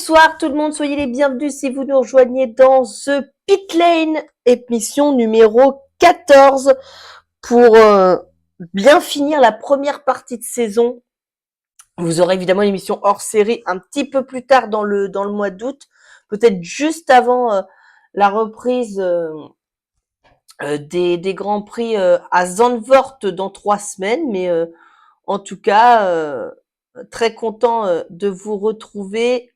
Bonsoir tout le monde, soyez les bienvenus si vous nous rejoignez dans The Pit Lane, émission numéro 14 pour bien finir la première partie de saison. Vous aurez évidemment une émission hors série un petit peu plus tard dans le mois d'août, peut-être juste avant la reprise des Grands Prix à Zandvoort dans 3 semaines, mais en tout cas, très content de vous retrouver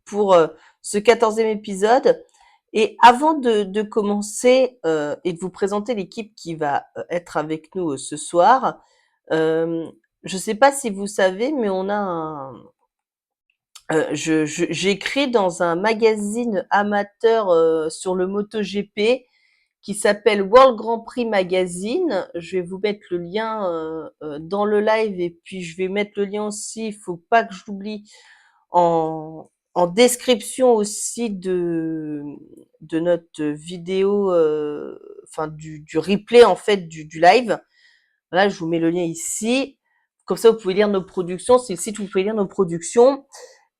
pour ce 14e épisode. Et avant de commencer et de vous présenter l'équipe qui va être avec nous ce soir, je ne sais pas si vous savez, mais on a j'écris dans un magazine amateur sur le MotoGP qui s'appelle World Grand Prix Magazine. Je vais vous mettre le lien dans le live et puis je vais mettre le lien aussi, il faut pas que j'oublie, en description aussi de notre vidéo, enfin du replay en fait du live. Voilà, je vous mets le lien ici. Comme ça, vous pouvez lire nos productions. C'est le site où vous pouvez lire nos productions.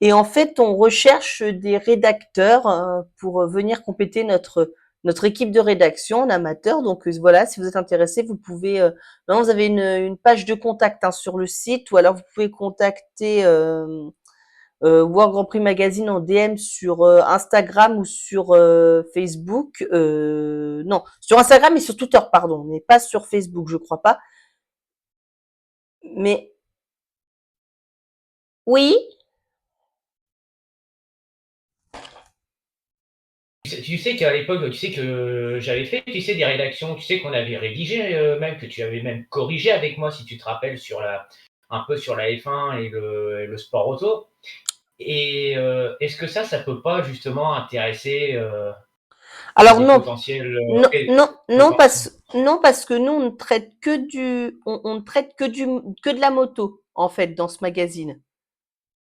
Et en fait, on recherche des rédacteurs pour venir compléter notre équipe de rédaction en amateur. Donc voilà, si vous êtes intéressé, vous pouvez. Non, vous avez une page de contact sur le site, ou alors vous pouvez contacter World Grand Prix Magazine en DM sur Instagram ou sur Facebook. Non, sur Instagram et sur Twitter, pardon, mais pas sur Facebook, je crois pas. Mais oui. Tu sais qu'à l'époque, tu sais que j'avais fait, tu sais, des rédactions, tu sais qu'on avait rédigé même, que tu avais même corrigé avec moi, si tu te rappelles, un peu sur la F1 et le sport auto. Et est-ce que ça peut pas justement intéresser Alors des non, potentiels non, non, potentiels. non parce que nous on ne traite on ne traite que de la moto en fait dans ce magazine.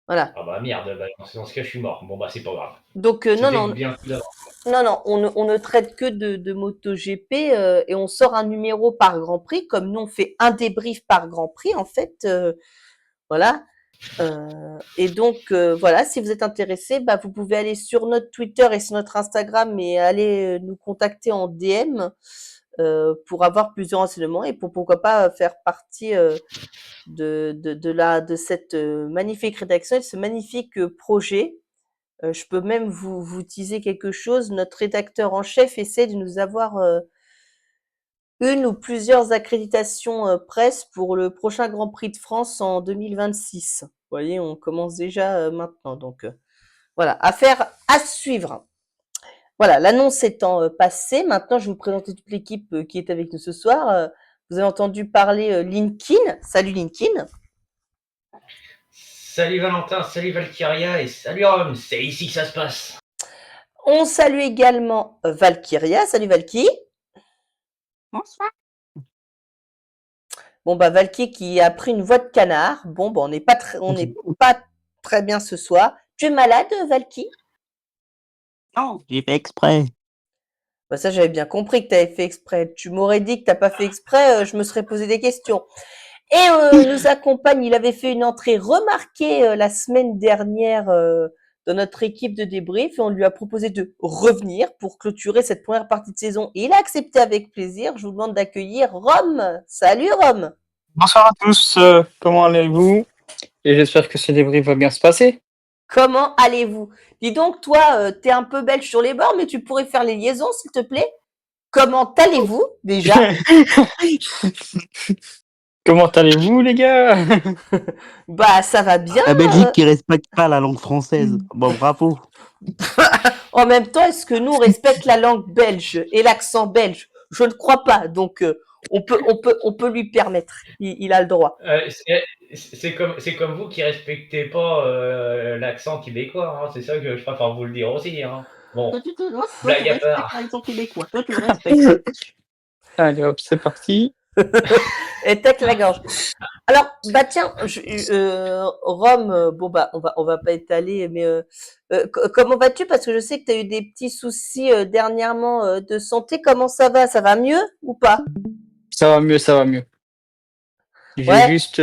Voilà. Ah bah merde, bah, dans ce cas, je suis mort. Bon bah c'est pas grave. Donc non, C'était non, bien plus d'avant. non, non, on ne traite que de MotoGP et on sort un numéro par Grand Prix, comme nous on fait un débrief par Grand Prix en fait. Voilà. Et donc voilà, si vous êtes intéressé, bah, vous pouvez aller sur notre Twitter et sur notre Instagram et aller nous contacter en DM pour avoir plusieurs renseignements et pour pourquoi pas faire partie de cette magnifique rédaction et de ce magnifique projet. Je peux même vous teaser quelque chose. Notre rédacteur en chef essaie de nous avoir une ou plusieurs accréditations presse pour le prochain Grand Prix de France en 2026. Vous voyez, on commence déjà maintenant. Donc voilà, affaire à suivre. Voilà, l'annonce étant passée, maintenant je vais vous présenter toute l'équipe qui est avec nous ce soir. Vous avez entendu parler Linkin. Salut Linkin. Salut Valentin, salut Valkyria et salut Rome, c'est ici que ça se passe. On salue également Valkyria. Salut Valky. Bonsoir. Bon bah Valky qui a pris une voix de canard. Bon bah on n'est pas très bien ce soir. Tu es malade Valky? Non, j'ai fait exprès. Bah ça j'avais bien compris que tu avais fait exprès. Tu m'aurais dit que t'as pas fait exprès, je me serais posé des questions. Et nous accompagne, il avait fait une entrée remarquée la semaine dernière dans notre équipe de débrief et on lui a proposé de revenir pour clôturer cette première partie de saison. Et il a accepté avec plaisir. Je vous demande d'accueillir Rome. Salut Rome. Bonsoir à tous, comment allez-vous? Et j'espère que ce débrief va bien se passer. Comment allez-vous? Dis donc, toi, t'es un peu belge sur les bords, mais tu pourrais faire les liaisons, s'il te plaît? Comment allez-vous déjà? Comment allez-vous les gars? Bah ça va bien. La Belgique qui respecte pas la langue française. Bon, bravo. En même temps, est-ce que nous on respecte la langue belge et l'accent belge? Je ne crois pas. Donc on peut lui permettre. Il a le droit. C'est comme vous qui respectez pas l'accent québécois, hein. C'est ça que je préfère vous le dire aussi, hein. Bon, Toi, tu blague à respectes part. l'accent québécois. Toi, tu le respectes. Allez hop, c'est parti. Et tac la gorge. Alors bah tiens, Rome, bon bah on va pas étaler, mais comment vas-tu? Parce que je sais que tu as eu des petits soucis dernièrement de santé. Comment ça va? Ça va mieux ou pas? Ça va mieux, ça va mieux. J'ai Ouais. juste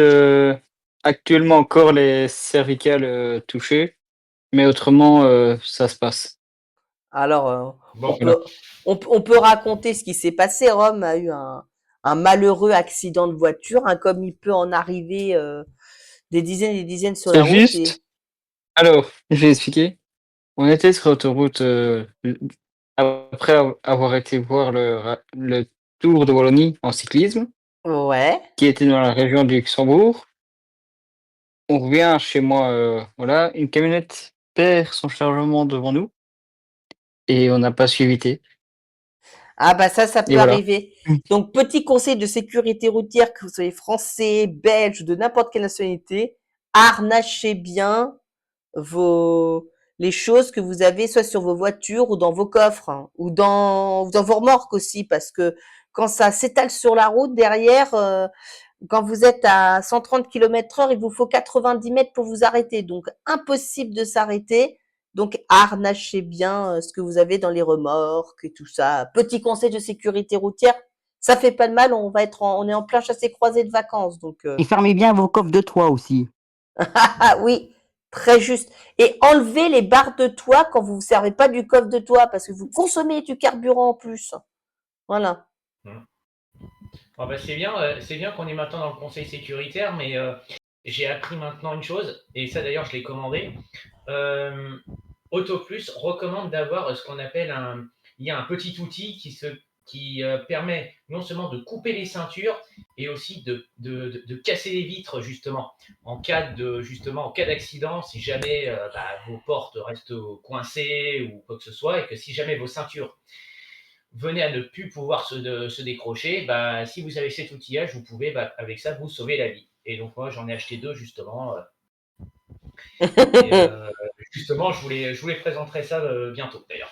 actuellement encore les cervicales touchées. Mais autrement, ça se passe. Alors, Bon, on peut raconter ce qui s'est passé. Rome a eu un malheureux accident de voiture, hein, comme il peut en arriver des dizaines et des dizaines sur la C'est route. Et juste. Alors, je vais expliquer. On était sur l'autoroute après avoir été voir le Tour de Wallonie en cyclisme, ouais. qui était dans la région du Luxembourg. On revient chez moi, voilà, une camionnette perd son chargement devant nous et on n'a pas su éviter. Ah bah ça Et peut voilà. arriver. Donc, petit conseil de sécurité routière, que vous soyez français, belge, de n'importe quelle nationalité, harnachez bien vos les choses que vous avez soit sur vos voitures ou dans vos coffres, hein, ou dans vos remorques aussi, parce que quand ça s'étale sur la route derrière, quand vous êtes à 130 km/h, il vous faut 90 mètres pour vous arrêter. Donc, impossible de s'arrêter. Donc, harnachez bien ce que vous avez dans les remorques et tout ça. Petit conseil de sécurité routière, ça fait pas de mal. On est en plein chassé-croisé de vacances. Donc, Et fermez bien vos coffres de toit aussi. ah oui, très juste. Et enlevez les barres de toit quand vous ne servez pas du coffre de toit parce que vous consommez du carburant en plus. Voilà. ah bah, c'est bien qu'on est maintenant dans le conseil sécuritaire, mais j'ai appris maintenant une chose, et ça d'ailleurs je l'ai commandé. Euh, AutoPlus recommande d'avoir ce qu'on appelle il y a un petit outil qui permet non seulement de couper les ceintures et aussi de casser les vitres justement en cas d'accident, si jamais vos portes restent coincées ou quoi que ce soit, et que si jamais vos ceintures venaient à ne plus pouvoir se décrocher, bah, si vous avez cet outillage, vous pouvez avec ça vous sauver la vie. Et donc moi j'en ai acheté deux justement. Et justement, je vous les présenterai ça bientôt d'ailleurs.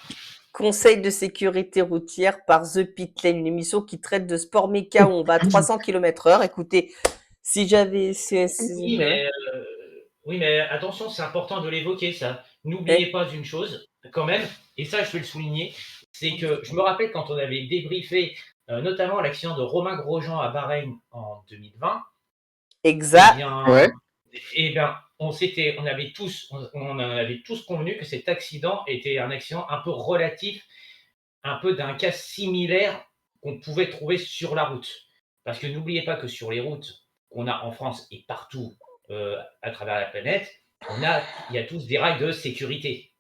Conseil de sécurité routière par The Pit Lane, une émission qui traite de sport méca où on va à 300 km/h. Écoutez, si j'avais. Oui, Ouais. mais attention, c'est important de l'évoquer, ça. N'oubliez Eh, pas une chose, quand même, et ça, je vais le souligner, c'est que je me rappelle quand on avait débriefé notamment l'accident de Romain Grosjean à Bahreïn en 2020, eh exact. bien, Ouais. on avait tous convenu que cet accident était un accident un peu relatif, un peu d'un cas similaire qu'on pouvait trouver sur la route. Parce que n'oubliez pas que sur les routes qu'on a en France et partout à travers la planète, il y a tous des rails de sécurité.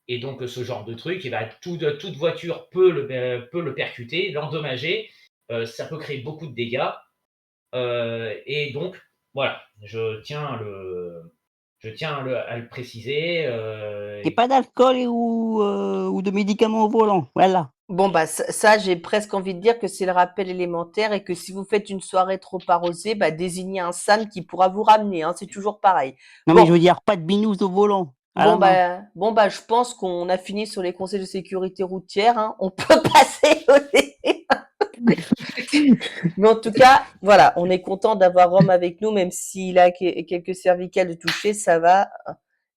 Et donc ce genre de truc, eh ben, toute voiture peut le percuter, l'endommager. Ça peut créer beaucoup de dégâts. Et donc, voilà, à le préciser. Et pas d'alcool ou de médicaments au volant. Voilà. Bon, bah, ça, j'ai presque envie de dire que c'est le rappel élémentaire et que si vous faites une soirée trop arrosée, bah, désignez un Sam qui pourra vous ramener, hein, c'est toujours pareil. Non, mais je Bon, veux dire, pas de binous au volant. À la main. bon, bah, je pense qu'on a fini sur les conseils de sécurité routière, hein. On peut passer au Mais en tout cas, voilà, on est content d'avoir Rome avec nous, même s'il a quelques cervicales de toucher, ça va.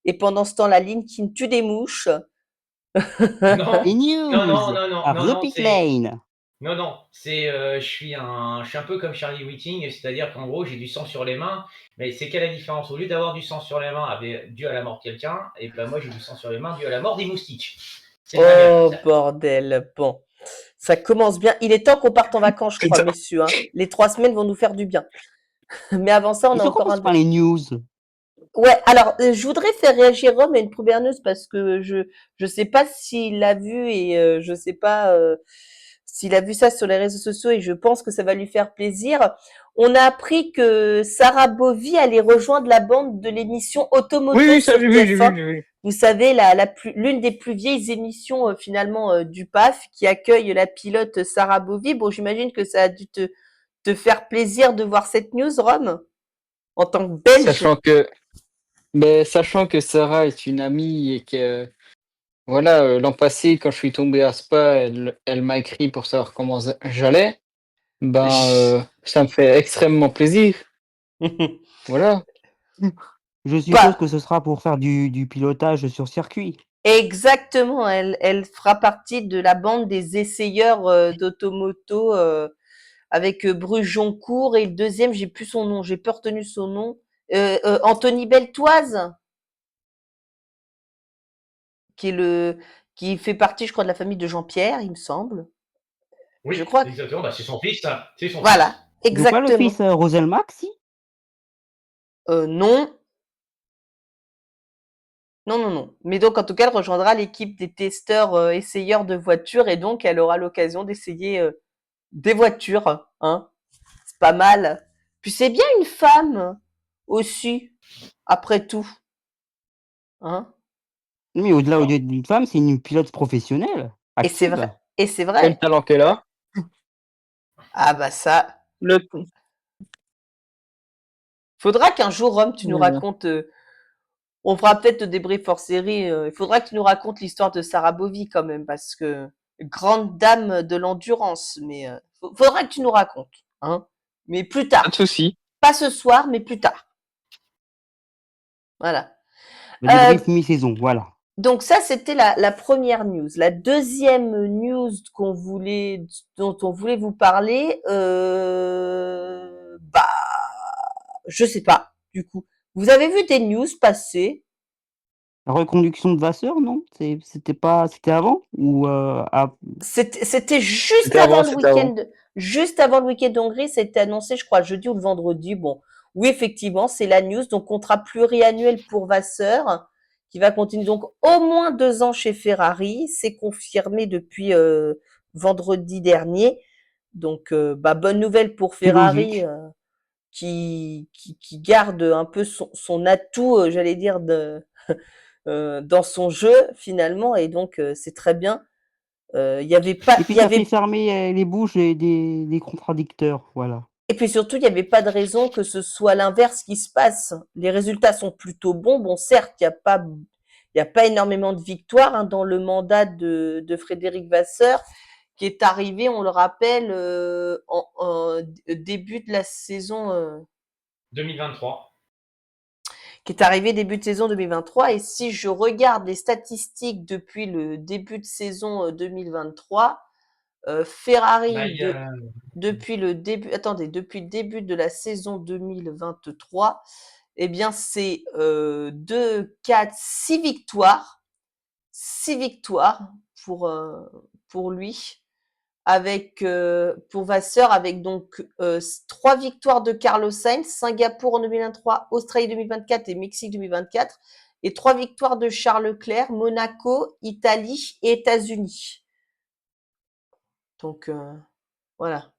Et pendant ce temps, la ligne qui me tue des mouches. Non, Les non, news non, non, non, par non, The non, Pit Lane. non, non, je suis un peu comme Charlie Whiting, c'est-à-dire qu'en gros, j'ai du sang sur les mains, mais c'est quelle la différence? Au lieu d'avoir du sang sur les mains dû à la mort de quelqu'un, et ben moi j'ai du sang sur les mains dû à la mort des moustiques. C'est très bien comme Oh, ça. bordel. Bon, ça commence bien. Il est temps qu'on parte en vacances, je C'est crois, ça. messieurs, hein. Les 3 semaines vont nous faire du bien. Mais avant ça, on Et a ça encore commence par les news. Ouais, alors, je voudrais faire réagir Rome à une première news parce que je sais pas s'il l'a vu et je sais pas s'il a vu ça sur les réseaux sociaux et je pense que ça va lui faire plaisir. On a appris que Sarah Bovy allait rejoindre la bande de l'émission Oui, Automoto oui, ça sur j'ai vu, j'ai vu, TF1. j'ai vu. Vous savez, l'une des plus vieilles émissions finalement du PAF qui accueille la pilote Sarah Bovy. Bon, j'imagine que ça a dû te faire plaisir de voir cette news, Rome, en tant que Belge. Sachant que Sarah est une amie et que, voilà, l'an passé, quand je suis tombé à Spa, elle m'a écrit pour savoir comment j'allais. Ça me fait extrêmement plaisir. Voilà. Je suppose Pas que ce sera pour faire du pilotage sur circuit. exactement, elle fera partie de la bande des essayeurs d'automoto avec Brujoncourt et le deuxième, j'ai plus son nom, j'ai pas retenu son nom. Anthony Beltoise. qui fait partie, je crois, de la famille de Jean-Pierre, il me semble. Oui, Je crois que... exactement. Bah, c'est son fils, ça. C'est son Voilà, fils. Donc pas le exactement. fils Roselmack, si? Non. Non, non, non. Mais donc, en tout cas, elle rejoindra l'équipe des testeurs essayeurs de voitures et donc elle aura l'occasion d'essayer des voitures. Hein. C'est pas mal. Puis c'est bien une femme aussi, après tout. Hein. Mais au-delà Alors, d'une femme, c'est une pilote professionnelle, Et c'est active. vrai. Et c'est Quel vrai. talent qu'elle a. Ah bah ça. Le... Faudra qu'un jour, Rome, tu nous Euh, racontes. On fera peut-être le débrief hors série. Il faudra que tu nous racontes l'histoire de Sarah Bovy quand même, parce que grande dame de l'endurance. Mais faudra que tu nous racontes. Hein. Mais plus Pas de tard. souci. Pas ce soir, mais plus tard. Voilà. Le Euh, débrief mi-saison, voilà. donc ça, c'était la première news. La deuxième news dont on voulait vous parler, bah, je sais pas. Du coup, vous avez vu des news passer? La reconduction de Vasseur, non? C'était avant? Ou C'était C'était avant. juste avant le week-end d'Hongrie, c'était annoncé, je crois, jeudi ou le vendredi. Bon, oui, effectivement, c'est la news. Donc, contrat pluriannuel pour Vasseur, qui va continuer donc au moins 2 ans chez Ferrari. C'est confirmé depuis vendredi dernier. Donc, bah, bonne nouvelle pour c'est Ferrari, logique. qui garde un peu son atout, j'allais dire, dans son jeu finalement. Et donc, c'est très bien. Il y avait pas, Et il puis y ça fait avait, fermer les bouches des contradicteurs, voilà. et puis surtout, il n'y avait pas de raison que ce soit l'inverse qui se passe. Les résultats sont plutôt bons. Bon, certes, il y a pas énormément de victoires hein, dans le mandat de Frédéric Vasseur, qui est arrivé, on le rappelle, en début de la saison, 2023. qui est arrivé début de saison 2023. Et si je regarde les statistiques depuis le début de saison 2023, Bah, Ferrari il y a... depuis le début de la saison 2023, eh bien c'est 2, 4, 6 victoires. 6 victoires pour lui. Pour Vasseur, avec donc 3 victoires de Carlos Sainz, Singapour en 2023, Australie 2024 et Mexique 2024, et 3 victoires de Charles Leclerc, Monaco, Italie et États-Unis. Donc voilà.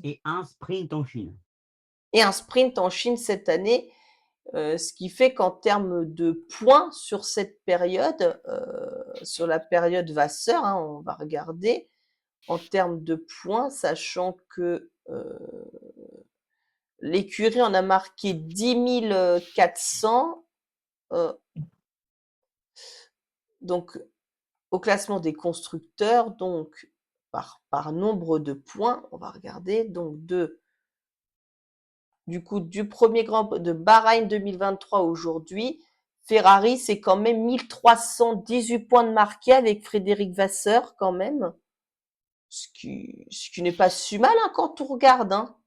Et un sprint en Chine. Et un sprint en Chine cette année, ce qui fait qu'en termes de points sur cette période, sur la période Vasseur, hein, on va regarder, en termes de points, sachant que l'écurie en a marqué 10 400, donc au classement des constructeurs, donc par nombre de points, on va regarder, donc du premier Grand de Bahreïn 2023 aujourd'hui, Ferrari, c'est quand même 1318 points de marqués avec Frédéric Vasseur quand même, ce qui n'est pas si mal hein, quand on regarde. Hein.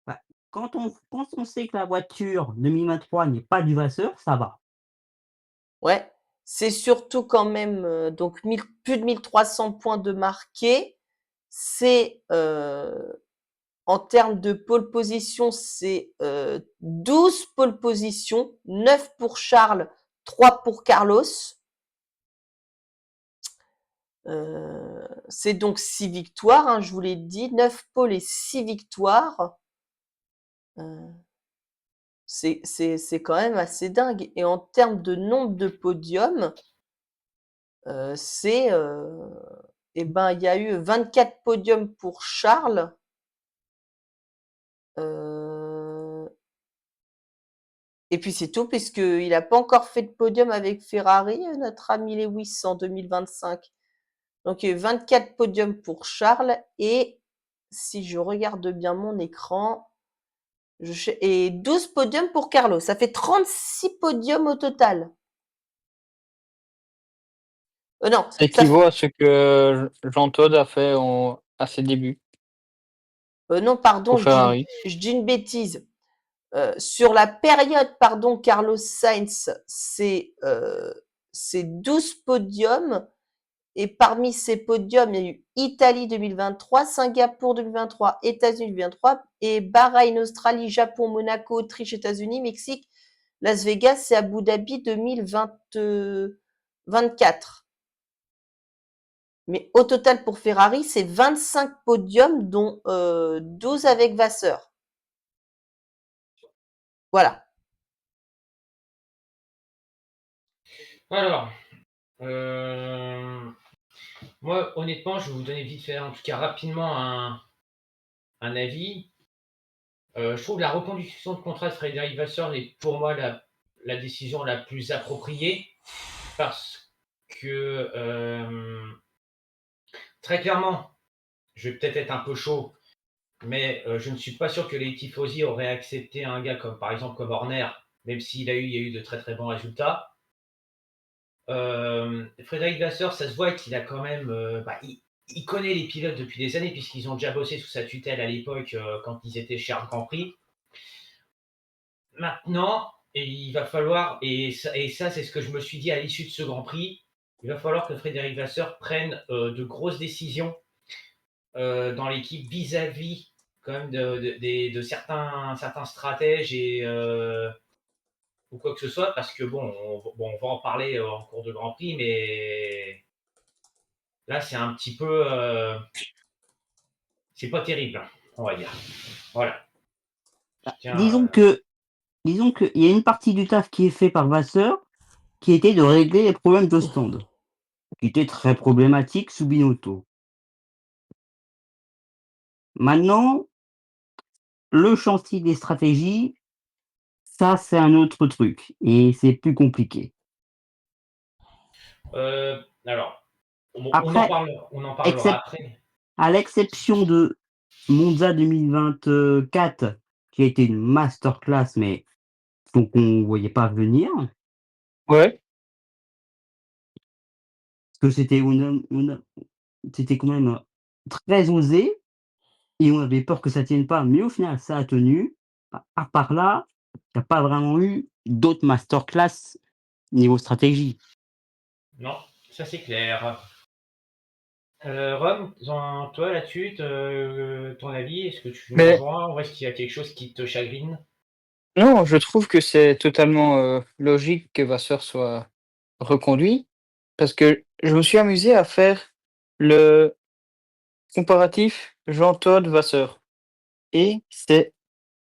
Bah, quand on sait que la voiture 2023 n'est pas du Vasseur, ça va. Ouais, c'est surtout quand même donc plus de 1300 points de marqués. C'est en termes de pole position, c'est 12 pole positions, 9 pour Charles, 3 pour Carlos. C'est donc 6 victoires, hein, je vous l'ai dit, 9 poles et 6 victoires. C'est quand même assez dingue. Et en termes de nombre de podiums, c'est eh ben, il y a eu 24 podiums pour Charles. Et puis c'est tout, puisqu'il n'a pas encore fait de podium avec Ferrari, notre ami Lewis, en 2025. Donc il y a eu 24 podiums pour Charles. Et si je regarde bien mon écran, et 12 podiums pour Carlos. Ça fait 36 podiums au total. Non, Ça ça fait... équivaut à ce que Jean Todt a fait à ses débuts non, pardon, pour Ferrari. je dis une bêtise. Sur la période, pardon, Carlos Sainz, c'est 12 podiums. Et parmi ces podiums, il y a eu Italie 2023, Singapour 2023, États-Unis 2023, et Bahreïn, Australie, Japon, Monaco, Autriche, États-Unis, Mexique, Las Vegas et Abu Dhabi 2024. Mais au total pour Ferrari, c'est 25 podiums, dont 12 avec Vasseur. Voilà. Alors, moi, honnêtement, je vais vous donner vite fait, en tout cas rapidement, un avis. Je trouve la reconduction de contrat de Frédéric Vasseur est pour moi la décision la plus appropriée parce que très clairement, je vais peut-être être un peu chaud, mais je ne suis pas sûr que les tifosi auraient accepté un gars comme par exemple comme Horner, même s'il il y a eu de très très bons résultats. Frédéric Vasseur, ça se voit qu'il a quand même, il connaît les pilotes depuis des années puisqu'ils ont déjà bossé sous sa tutelle à l'époque quand ils étaient chez Art Grand Prix. Maintenant, il va falloir, et ça c'est ce que je me suis dit à l'issue de ce Grand Prix, il va falloir que Frédéric Vasseur prenne de grosses décisions dans l'équipe vis-à-vis quand même de certains stratèges et ou quoi que ce soit, parce que on va en parler en cours de Grand Prix, mais là c'est un petit peu, c'est pas terrible, on va dire. Voilà. Tiens, Disons qu'il y a une partie du taf qui est fait par Vasseur, qui était de régler les problèmes de stand, qui étaient très problématiques sous Binotto. Maintenant, le chantier des stratégies, ça c'est un autre truc, et c'est plus compliqué. alors, on en Après, parlera après. à l'exception de Monza 2024, qui a été une masterclass, mais qu'on ne voyait pas venir, Ouais. parce que c'était quand même très osé, et on avait peur que ça tienne pas, mais au final, ça a tenu. À part là, il n'y a pas vraiment eu d'autres masterclass niveau stratégie. Non, ça c'est clair. Rome, toi là-dessus, ton avis, est-ce que tu nous Mais rejoins ou est-ce qu'il y a quelque chose qui te chagrine? non, je trouve que c'est totalement logique que Vasseur soit reconduit parce que je me suis amusé à faire le comparatif Jean-Todt-Vasseur et c'est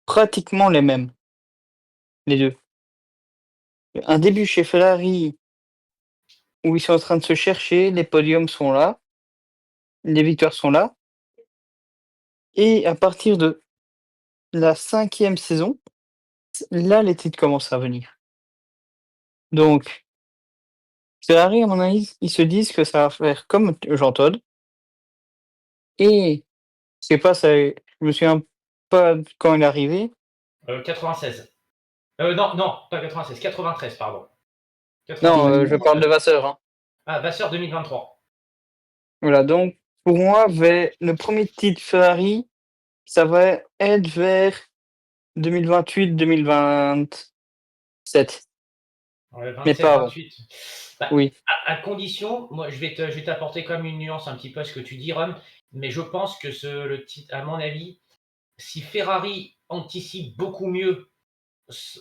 pratiquement les mêmes, les deux. Un début chez Ferrari où ils sont en train de se chercher, les podiums sont là, les victoires sont là, et à partir de la 5e saison, là les titres commencent à venir. Donc Ferrari, à mon avis, ils se disent que ça va faire comme Jean Todt. Et je sais pas, je me souviens pas quand il est arrivé. 96. Non, non, pas 96, 93, pardon. Non, 93. je parle de Vasseur, hein. Ah, Vasseur 2023. Voilà, donc pour moi, le premier titre Ferrari, ça va être vers 2028-2027, Ouais, mais pas avant. 27-28. Bah, Oui. à condition, moi je vais t'apporter comme une nuance un petit peu à ce que tu dis, Rome, mais je pense que le titre, à mon avis, si Ferrari anticipe beaucoup mieux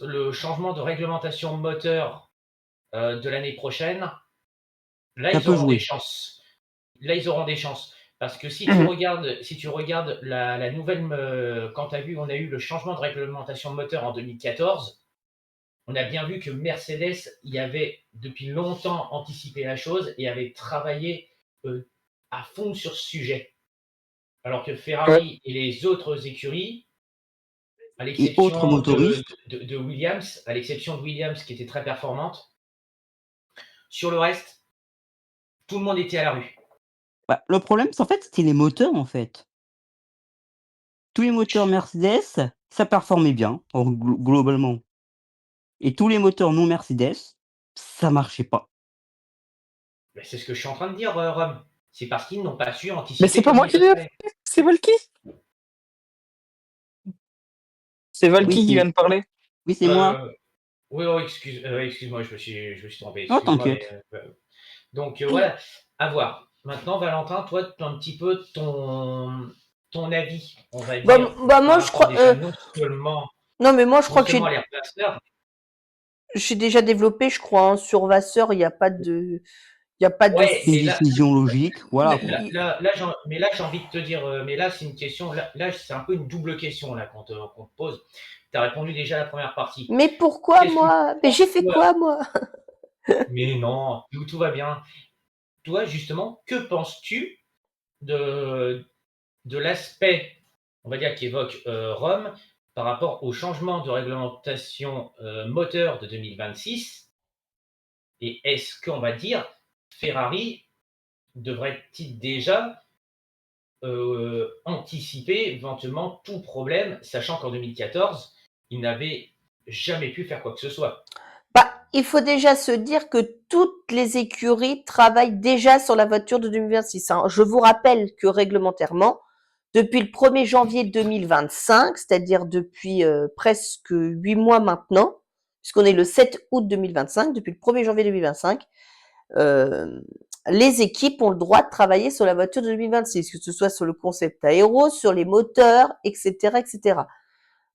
le changement de réglementation moteur de l'année prochaine, là Ça ils peut auront des jouer. chances. Là ils auront des chances. Parce que si tu Mhm. regardes la nouvelle, quand tu as vu, on a eu le changement de réglementation moteur en 2014, on a bien vu que Mercedes y avait depuis longtemps anticipé la chose et avait travaillé à fond sur ce sujet. Alors que Ouais. Ferrari et les autres écuries, à Et autres l'exception motoristes, de Williams, à l'exception de Williams qui était très performante, sur le reste, tout le monde était à la rue. bah, le problème, c'est en fait, c'était les moteurs, en fait. Tous les moteurs Mercedes, ça performait bien, globalement. Et tous les moteurs non Mercedes, ça marchait pas. Mais c'est ce que je suis en train de dire, Rome. C'est parce qu'ils n'ont pas su Mais c'est anticiper pas comme moi il qui se l'ai fallait. fait, c'est Volky. C'est Valky Oui, qui c'est vient de parler. oui, c'est moi. Oui, oh, excuse-moi, je me suis trompé. Non, Excuse-moi, mais t'inquiète. donc voilà, à voir. Maintenant, Valentin, toi, un petit peu ton avis, on va Bah, dire, bah, par moi, je rapport crois. déjà non seulement, Non, mais moi, je non crois que seulement à les replaceurs, j'ai déjà développé, je crois, hein, sur Vasseur, il n'y a pas de. Il y a pas de. ouais, C'est une mais là, décision logique, voilà quoi. mais là, j'ai envie de te dire, mais là, c'est une question, là, c'est un peu une double question là qu'on te pose. Tu as répondu déjà à la première partie. Mais pourquoi, Qu'est-ce que tu moi? Mais penses, j'ai fait toi? quoi, moi? Mais non, tout va bien. Toi, justement, que penses-tu de, de l'aspect, on va dire, qu'évoque Rome par rapport au changement de réglementation moteur de 2026? Et est-ce qu'on va dire, Ferrari devrait-il déjà anticiper éventuellement tout problème, sachant qu'en 2014, il n'avait jamais pu faire quoi que ce soit? Bah, il faut déjà se dire que toutes les écuries travaillent déjà sur la voiture de 2026, hein. Je vous rappelle que réglementairement, depuis le 1er janvier 2025, c'est-à-dire depuis presque 8 mois maintenant, puisqu'on est le 7 août 2025, depuis le 1er janvier 2025, euh, les équipes ont le droit de travailler sur la voiture de 2026, que ce soit sur le concept aéro, sur les moteurs, etc., etc.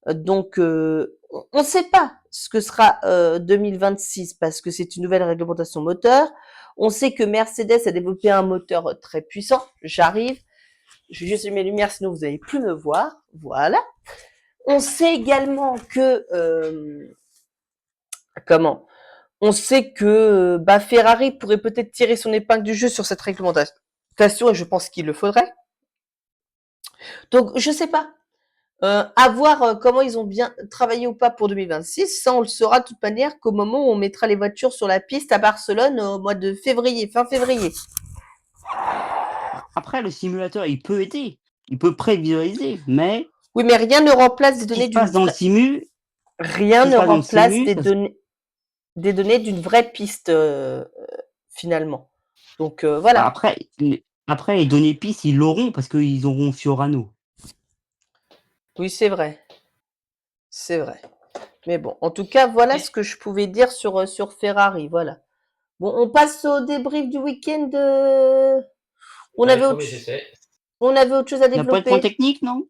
Donc, on ne sait pas ce que sera 2026 parce que c'est une nouvelle réglementation moteur. On sait que Mercedes a développé un moteur très puissant. J'arrive. Je vais juste allumer mes lumières, sinon vous n'allez plus me voir. Voilà. On sait également que comment on sait que Ferrari pourrait peut-être tirer son épingle du jeu sur cette réglementation et je pense qu'il le faudrait. Donc, je sais pas. À voir comment ils ont bien travaillé ou pas pour 2026. Ça, on le saura de toute manière qu'au moment où on mettra les voitures sur la piste à Barcelone au mois de février, fin février. Après, le simulateur, il peut aider, il peut prévisualiser, mais Oui, mais rien ne remplace des ce qui données se d'une passe dans le vraie. simu, ce Rien qui se ne passe dans le remplace simu, des données d'une vraie piste finalement. Donc voilà. après les données pistes, ils l'auront parce qu'ils auront Fiorano. Oui, c'est vrai. C'est vrai. Mais bon, en tout cas, voilà ce que je pouvais dire sur Ferrari. Voilà. Bon, on passe au débrief du week-end. On Ouais, avait premier autre, essai. on avait autre chose à Il n'y a pas de point développer? technique, non?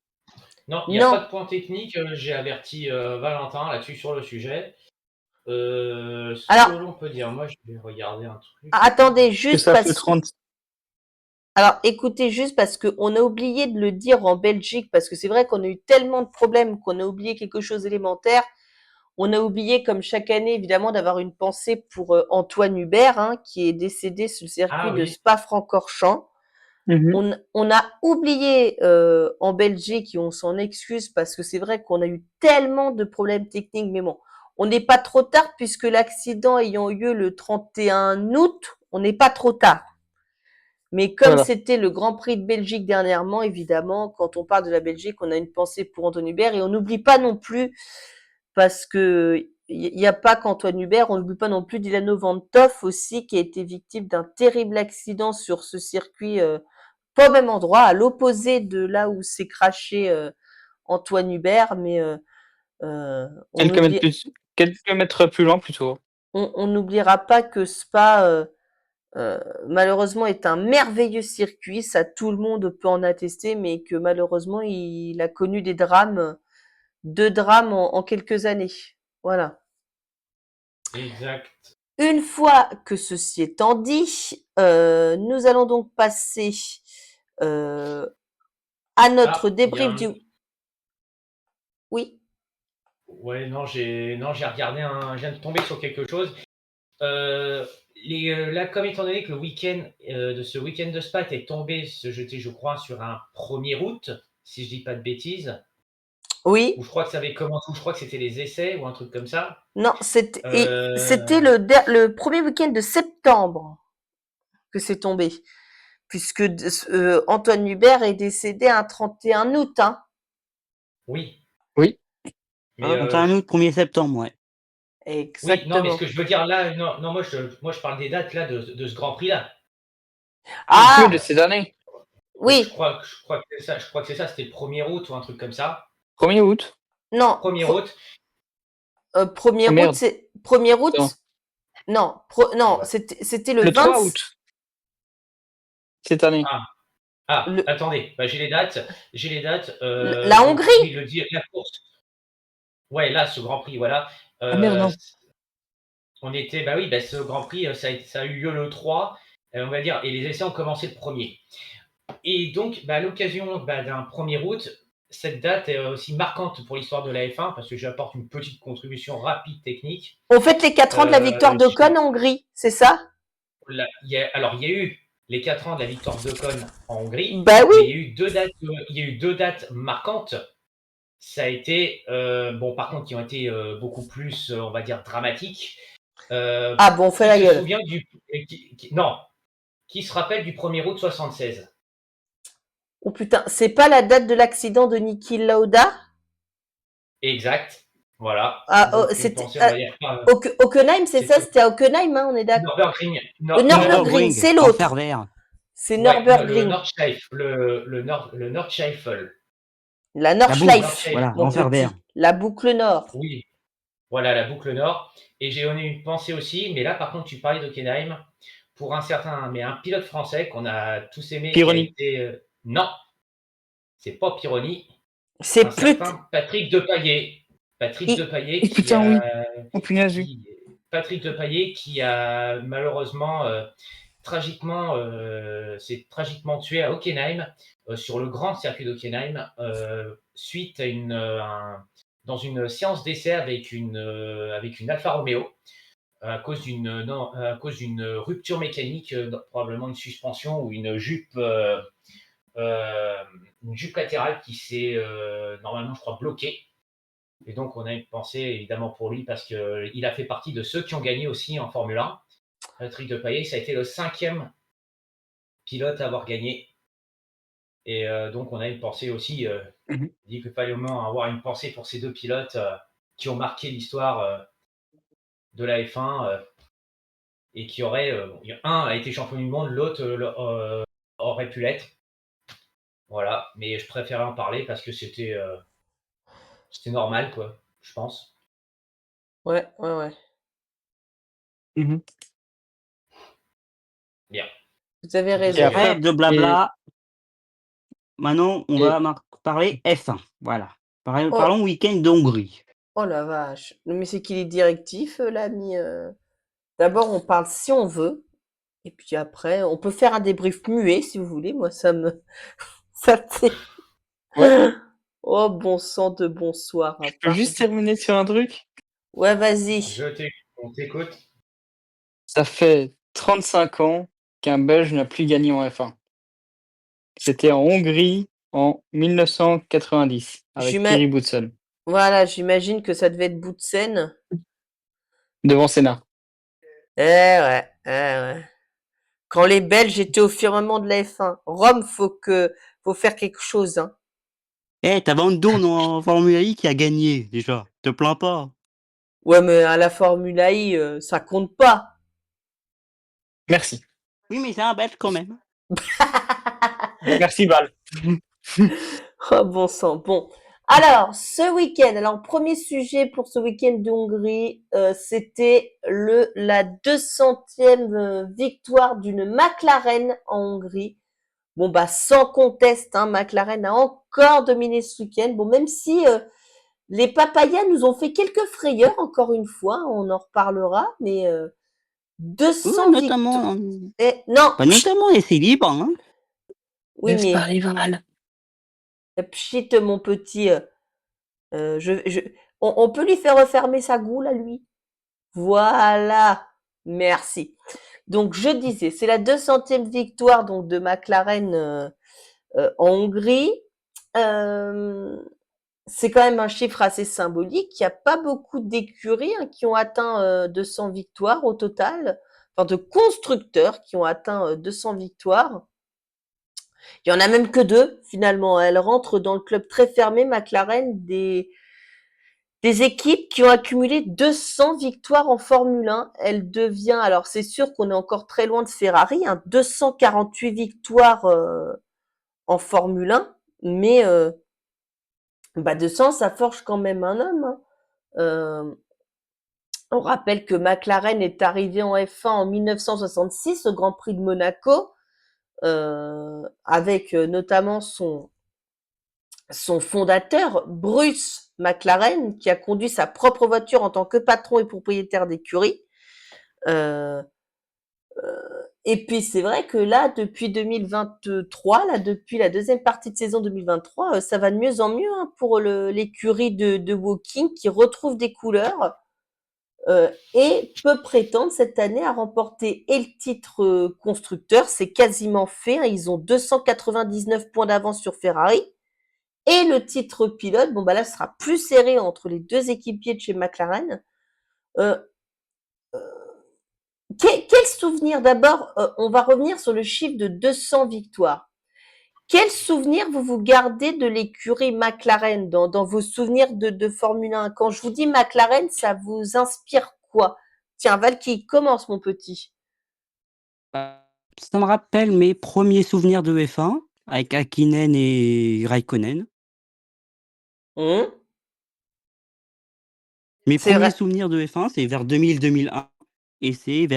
Non, il n'y a pas Non. de point technique. J'ai averti Valentin là-dessus sur le sujet. Ce que Alors, l'on peut dire, moi je vais regarder un truc. attendez, Que juste ça fait parce. 30. Alors, écoutez, juste parce qu'on a oublié de le dire en Belgique, parce que c'est vrai qu'on a eu tellement de problèmes qu'on a oublié quelque chose d'élémentaire. On a oublié, comme chaque année, évidemment, d'avoir une pensée pour Antoine Hubert, hein, qui est décédé sur le Ah circuit de oui, Spa-Francorchamps. On a oublié en Belgique, et on s'en excuse, parce que c'est vrai qu'on a eu tellement de problèmes techniques, mais bon, on n'est pas trop tard, puisque l'accident ayant eu lieu le 31 août, on n'est pas trop tard. Mais comme Voilà. c'était le Grand Prix de Belgique dernièrement, évidemment, quand on parle de la Belgique, on a une pensée pour Antoine Hubert et on n'oublie pas non plus, parce que il n'y a pas qu'Antoine Hubert, on n'oublie pas non plus Dilano Vanthoff aussi, qui a été victime d'un terrible accident sur ce circuit, pas au même endroit, à l'opposé de là où s'est craché Antoine Hubert, mais on Quelques mètres oublie, quelques mètres plus loin plutôt. on n'oubliera pas que Spa malheureusement est un merveilleux circuit, ça tout le monde peut en attester, mais que malheureusement il a connu des drames, 2 drames en quelques années. Voilà. exact. Une fois que ceci étant dit, nous allons donc passer à notre Ah, il y a débrief un. du. Oui. Ouais, non, j'ai regardé je viens de tomber sur quelque chose. Là, comme étant donné que le week-end de ce week-end de Spa est tombé, se jeter, je crois, sur un 1er août, si je dis pas de bêtises, Oui. ou je crois que ça avait commencé, ou je crois que c'était les essais ou un truc comme ça. Non, c'était Euh, le premier week-end de septembre que c'est tombé, puisque Antoine Hubert est décédé un 31 août, hein. oui, Oui. mais 31 août, 1er septembre, ouais. oui, non, mais ce Exactement. que je veux dire là, non, non, moi je parle des dates là de ce Grand Prix là. Oui, Ah, de ces années. Donc je oui. crois, je crois que c'est ça, c'était le 1er août ou un truc comme ça. 1er août. Non, 1er août. 1er Oh août, merde, c'est 1er août. attends. Non, Ah non, bah. c'était le Le 3 20. août, cette année. Le, Attendez, bah, j'ai les dates. la Donc oui, Hongrie. la course. Ouais, là, ce Grand Prix, voilà. Ah merde, non. On était, bah oui, bah, ce Grand Prix, ça a eu lieu le 3, on va dire, et les essais ont commencé le 1er. Et donc, bah, à l'occasion d'un 1er août, cette date est aussi marquante pour l'histoire de la F1 parce que j'apporte une petite contribution rapide technique. On fête les 4 ans de la victoire d'Ocon en Hongrie, c'est ça? Alors, il y a eu les 4 ans de la victoire d'Ocon en Hongrie, Bah oui. mais il y a eu deux dates marquantes. Ça a été, bon, par contre, qui ont été beaucoup plus, on va dire, dramatiques. Ah bon, fais Qui la se gueule. souvient non, qui se rappelle du 1er août 76? Oh putain, c'est pas la date de l'accident de Niki Lauda? Exact. Voilà. Ah, Donc une c'était pensée, on va dire, Hockenheim, c'est ça? c'était C'était à Hockenheim, hein, on est d'accord? Nürburgring. Nürburgring, c'est l'autre. Enfer vert. C'est Ouais, le Nürburgring. le Nordschleife. La La boucle, Nordschleife, voilà, mon enfer vert. petit. La boucle nord. Oui, voilà la boucle nord. Et j'ai eu une pensée aussi, mais là par contre tu parlais d'Hockenheim, pour un pilote français qu'on a tous aimé, qui a Pironi. été non, c'est pas Pironi, un C'est plus. certain Patrick Depailler. Patrick Depailler Et qui putain, oui. a Oh punaise, oui. Patrick Depailler qui a malheureusement tragiquement s'est tragiquement tué à Hockenheim, sur le grand circuit d'Hockenheim, suite à dans une séance d'essai avec une Alfa Romeo, à cause d'une rupture mécanique, probablement une suspension ou une jupe latérale qui s'est normalement, je crois, bloquée. Et donc, on a une pensée évidemment pour lui parce qu'il a fait partie de ceux qui ont gagné aussi en Formule 1. Patrick Depailler, ça a été le 5e pilote à avoir gagné. Et donc, on a une pensée aussi. Mhm. Il dit qu'il fallait au moins avoir une pensée pour ces deux pilotes qui ont marqué l'histoire de la F1 et qui auraient. Un a été champion du monde, l'autre aurait pu l'être. Voilà. Mais je préférais en parler parce que c'était normal, quoi, je pense. Ouais, ouais, ouais. Mhm. Bien. Vous avez Et raison. après, Trêve de blabla. Maintenant, on et- va parler F1. Voilà. Oh, Parlons week-end d'Hongrie. oh la vache. Non, mais c'est qu'il est directif, l'ami. D'abord, on parle si on veut. Et puis après, on peut faire un débrief muet si vous voulez. Moi, ça me. Ça me ouais, Oh, bon sang de bonsoir. je peux juste terminer sur un truc. Ouais, vas-y. On t'écoute. Ça fait 35 ans qu'un Belge n'a plus gagné en F1. C'était en Hongrie en 1990 avec J'ima- Thierry Boutsen Voilà, j'imagine que ça devait être bout de scène. devant Senna. Ouais, ouais. Quand les Belges étaient au firmament de la F1. Rome, faut faire quelque chose, hein. T'as Van Dorn en Formule I qui a gagné, déjà. Te plains pas. Ouais, mais à la Formule I, ça compte pas. Merci. Oui, mais c'est un Belge quand même. Merci Val. Oh, bon sang. Bon. Alors, ce week-end, premier sujet pour ce week-end de Hongrie, c'était la 200e victoire d'une McLaren en Hongrie. Bon, bah, sans conteste, hein, McLaren a encore dominé ce week-end. Bon, même si les papayas nous ont fait quelques frayeurs, encore une fois, on en reparlera, mais 200 victoires. Notamment, Non, pas notamment essai libre, hein. oui, mais Rival. pchit, mon petit, on peut lui faire refermer sa goule à lui. Voilà, merci. Donc, je disais, c'est la 200e victoire donc de McLaren en Hongrie. C'est quand même un chiffre assez symbolique. Il n'y a pas beaucoup d'écuries qui ont atteint 200 victoires au total, enfin de constructeurs qui ont atteint 200 victoires. Il y en a même que 2 finalement. Elle rentre dans le club très fermé McLaren des équipes qui ont accumulé 200 victoires en Formule 1. Elle devient, alors c'est sûr qu'on est encore très loin de Ferrari, 248 victoires en Formule 1, mais Bah, 200, ça forge quand même un homme, hein. On rappelle que McLaren est arrivé en F1 en 1966 au Grand Prix de Monaco, avec notamment son fondateur, Bruce McLaren, qui a conduit sa propre voiture en tant que patron et propriétaire d'écurie. Et puis c'est vrai que là, depuis 2023, là, depuis la deuxième partie de saison 2023, ça va de mieux en mieux, hein, pour l'écurie de Woking qui retrouve des couleurs et peut prétendre cette année à remporter et le titre constructeur. C'est quasiment fait, hein. Ils ont 299 points d'avance sur Ferrari. Et le titre pilote, bon bah là, ce sera plus serré entre les deux équipiers de chez McLaren. Euh, quel souvenir d'abord, on va revenir sur le chiffre de 200 victoires. Quel souvenir vous gardez de l'écurie McLaren dans vos souvenirs de Formule 1? Quand je vous dis McLaren, ça vous inspire quoi? Tiens, Valky, commence mon petit. Bah, ça me rappelle mes premiers souvenirs de F1 avec Hakkinen et Raikkonen. Mmh. Mes C'est premiers vrai. souvenirs de F1, c'est vers 2000-2001 et c'est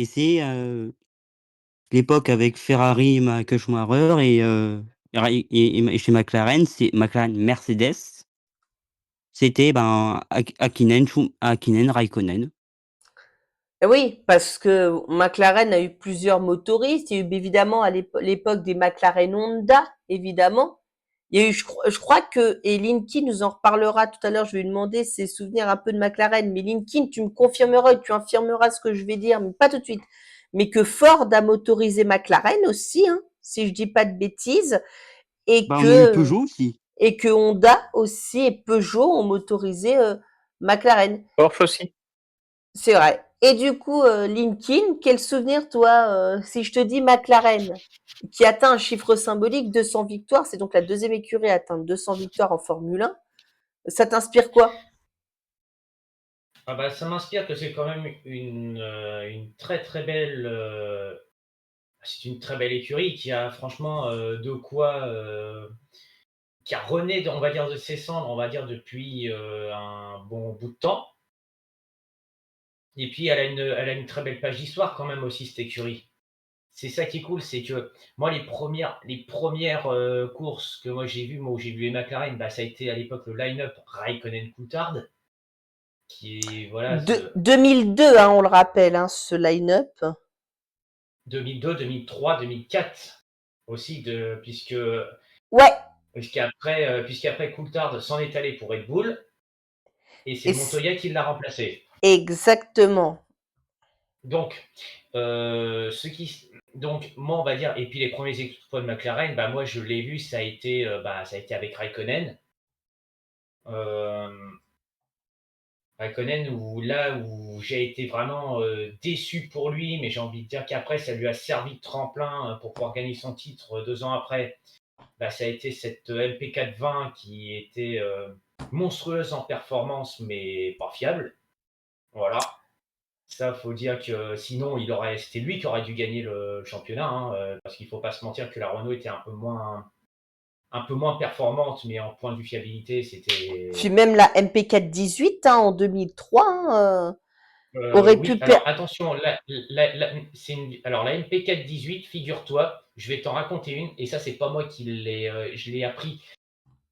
c'est, l'époque avec Ferrari, Michael Schumacher et chez McLaren, c'est McLaren Mercedes. C'était, ben, Hakkinen, Raikkonen. Oui, parce que McLaren a eu plusieurs motoristes. Il y a eu évidemment à l'époque des McLaren Honda, évidemment. Il y a eu, je crois que, et Linky nous en reparlera tout à l'heure, je vais lui demander ses souvenirs un peu de McLaren, mais Linky, tu me confirmeras et tu infirmeras ce que je vais dire, mais pas tout de suite. Mais que Ford a motorisé McLaren aussi, hein, si je dis pas de bêtises, Bah, on a eu Peugeot aussi. et que Honda aussi et Peugeot ont motorisé McLaren. Porsche aussi. C'est vrai. Et du coup, Linkin, quel souvenir, toi, si je te dis McLaren, qui atteint un chiffre symbolique, 200 victoires, c'est donc la deuxième écurie à atteindre 200 victoires en Formule 1, ça t'inspire quoi? Ah bah, ça m'inspire que c'est quand même une très très belle. C'est une très belle écurie qui a franchement de quoi. Qui a rené, on va dire, de ses cendres, on va dire, depuis un bon bout de temps. Et puis, elle a une très belle page d'histoire quand même aussi, cette écurie. C'est ça qui est cool, c'est que moi, les premières courses que moi j'ai vues, moi où j'ai vu les McLaren, bah, ça a été à l'époque le line-up Raikkonen-Coulthard, qui est, voilà, 2002, hein, on le rappelle, hein, ce line-up. 2002, 2003, 2004 aussi, Ouais, puisqu'après Coulthard s'en est allé pour Red Bull, et c'est et Montoya qui l'a remplacé. exactement. Donc, donc, moi, on va dire, et puis les premiers exploits de McLaren, bah, moi, je l'ai vu, ça a été avec Raikkonen. Euh, Raikkonen, où j'ai été vraiment déçu pour lui, mais j'ai envie de dire qu'après, ça lui a servi de tremplin pour pouvoir gagner son titre 2 ans après. Bah, ça a été cette MP420 qui était monstrueuse en performance, mais pas fiable. Voilà. Ça, faut dire que sinon, c'était lui qui aurait dû gagner le championnat, hein, parce qu'il faut pas se mentir que la Renault était un peu moins performante, mais en point de vue fiabilité, Puis c'était. même la MP418, hein, en 2003, hein, aurait Oui, pu alors perdre. attention, alors la MP418, figure-toi, je vais t'en raconter une, et ça, c'est pas moi je l'ai appris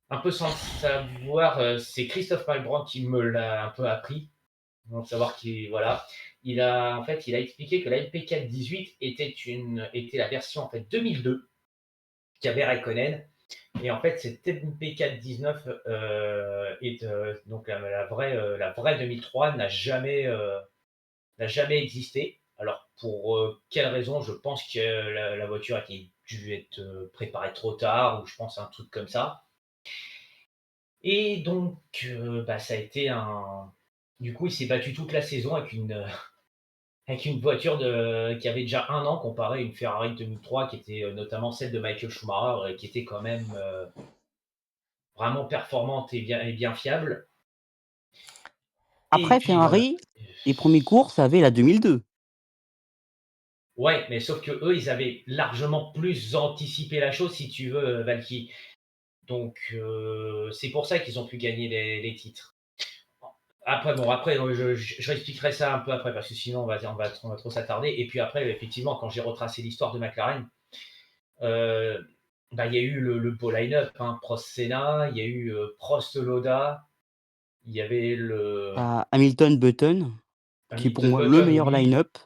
un peu sans le savoir, c'est Christophe Malbrandt qui me l'a un peu appris. Donc savoir qu'il voilà, en fait, il a expliqué que la MP418 était la version en fait 2002 qui avait Raikkonen, et en fait cette MP419 donc la vraie 2003 n'a jamais existé. Alors pour quelle raison? Je pense que la voiture a dû être préparée trop tard, ou je pense un truc comme ça. Et donc bah, ça a été un du coup, il s'est battu toute la saison avec une voiture qui avait déjà 1 an, comparé à une Ferrari 2003 qui était notamment celle de Michael Schumacher, qui était quand même vraiment performante et bien fiable. Et Après puis voilà. Ferrari, les premières courses avaient la 2002. Ouais, mais sauf que eux, ils avaient largement plus anticipé la chose, si tu veux, Valky. Donc, c'est pour ça qu'ils ont pu gagner les titres. Après, je réexpliquerai ça un peu après, parce que sinon, on va trop s'attarder. Et puis après, effectivement, quand j'ai retracé l'histoire de McLaren, il y a eu le beau line-up, hein, Prost Senna, il y a eu Prost Loda, il y avait le Hamilton Button, qui est pour Hamilton moi le Button, meilleur oui. line-up.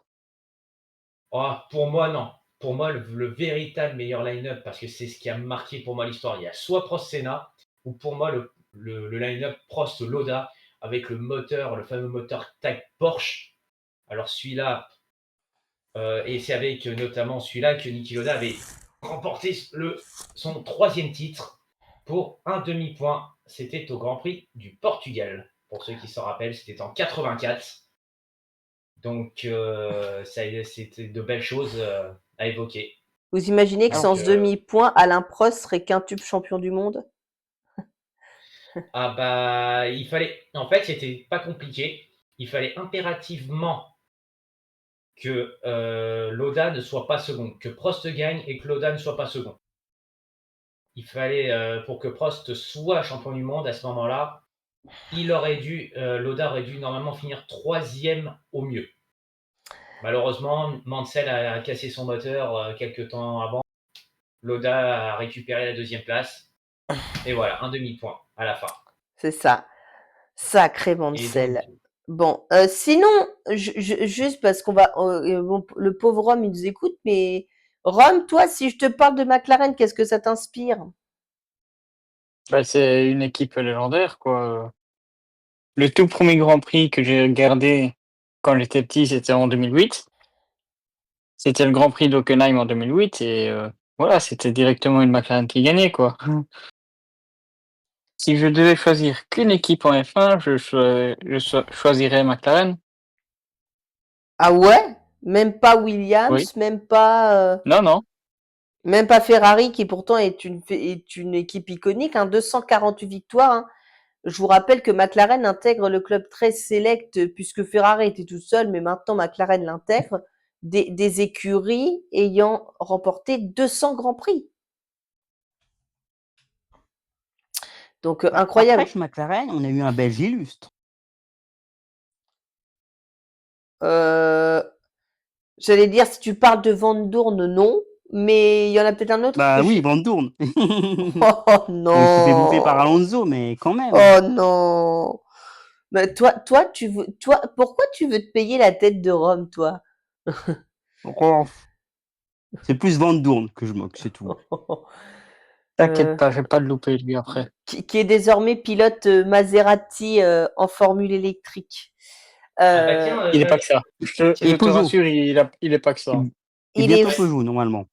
Pour moi, non. Pour moi, le véritable meilleur line-up, parce que c'est ce qui a marqué pour moi l'histoire, il y a soit Prost Senna, ou pour moi le line-up Prost Loda, avec le fameux moteur Tag Porsche. Alors celui-là, et c'est avec notamment celui-là que Niki Loda avait remporté son 3e titre pour un demi-point. C'était au Grand Prix du Portugal. Pour ceux qui s'en rappellent, c'était en 84. Donc, c'était de belles choses à évoquer. Vous imaginez que Donc, sans ce demi-point, Alain Prost serait quintuple champion du monde? il fallait. En fait, c'était pas compliqué. Il fallait impérativement que Loda ne soit pas second, que Prost gagne et que Loda ne soit pas second. Il fallait, pour que Prost soit champion du monde à ce moment-là, Loda aurait dû normalement finir 3e au mieux. Malheureusement, Mansell a cassé son moteur quelques temps avant. Loda a récupéré la 2e place. Et voilà, un demi-point à la fin. C'est ça. Sacré Et donc, Mansell. Bon, sinon, juste parce qu'on va, bon, le pauvre Rome, il nous écoute, mais Rome, toi, si je te parle de McLaren, qu'est-ce que ça t'inspire? C'est une équipe légendaire, quoi. Le tout premier Grand Prix que j'ai regardé quand j'étais petit, c'était en 2008. C'était le Grand Prix d'Hockenheim en 2008 et voilà, c'était directement une McLaren qui gagnait, quoi. Si je devais choisir qu'une équipe en F1, choisirais McLaren. Ah ouais? Même pas Oui. Williams, Non, non. même pas Ferrari, qui pourtant est une équipe iconique, hein, 248 victoires, hein. Je vous rappelle que McLaren intègre le club très sélect, puisque Ferrari était tout seul, mais maintenant McLaren l'intègre, des écuries ayant remporté 200 grands prix. Donc, incroyable. Après, chez McLaren, on a eu un Belge illustre. J'allais dire, si tu parles de Van Doorn, non, mais il y en a peut-être un autre Bah que oui, je... Van Doorn. Oh Bon, il s'est fait bouffer par non! Alonso, mais quand même. Oh non! Mais toi, pourquoi tu veux te payer la tête de Rome, toi? Oh, c'est plus Van Doorn que je moque, c'est tout. T'inquiète pas, je vais pas le louper lui après. Qui est désormais pilote Maserati en formule électrique. tiens, Il est pas que ça. Je te Peugeot. rassure, il est pas que ça. Et il bientôt est, Peugeot, normalement.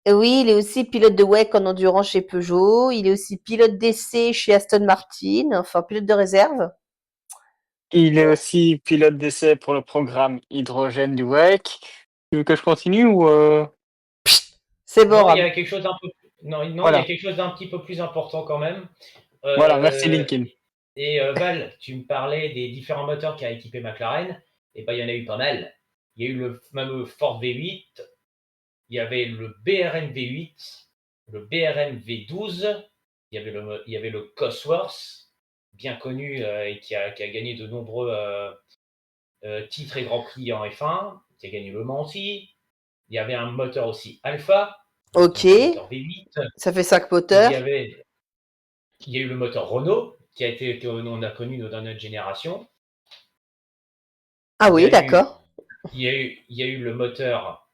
oui, il est aussi pilote de WEC en endurance chez Peugeot. Il est aussi pilote d'essai chez Aston Martin, enfin pilote de réserve. Il est aussi pilote d'essai pour le programme hydrogène du WEC. Tu veux que je continue ou C'est bon, non, il y Rome. a quelque chose d'un peu. Non, il y a Voilà, quelque chose d'un petit peu plus important quand même. voilà, merci Linkin. Et Val, tu me parlais des différents moteurs qu'a équipé McLaren. Et il y en a eu pas mal. Il y a eu le fameux Ford V8, il y avait le BRM V8, le BRM V12, il y avait le Cosworth, bien connu et qui a gagné de nombreux titres et Grands Prix en F1, qui a gagné le Mans aussi. Il y avait un moteur aussi Alpha, Ok, donc le moteur V8. ça fait 5 Il moteurs. y a eu le moteur Renault, qu'on a connu dans notre génération. Ah Il y oui, a eu, d'accord. il y a eu le moteur,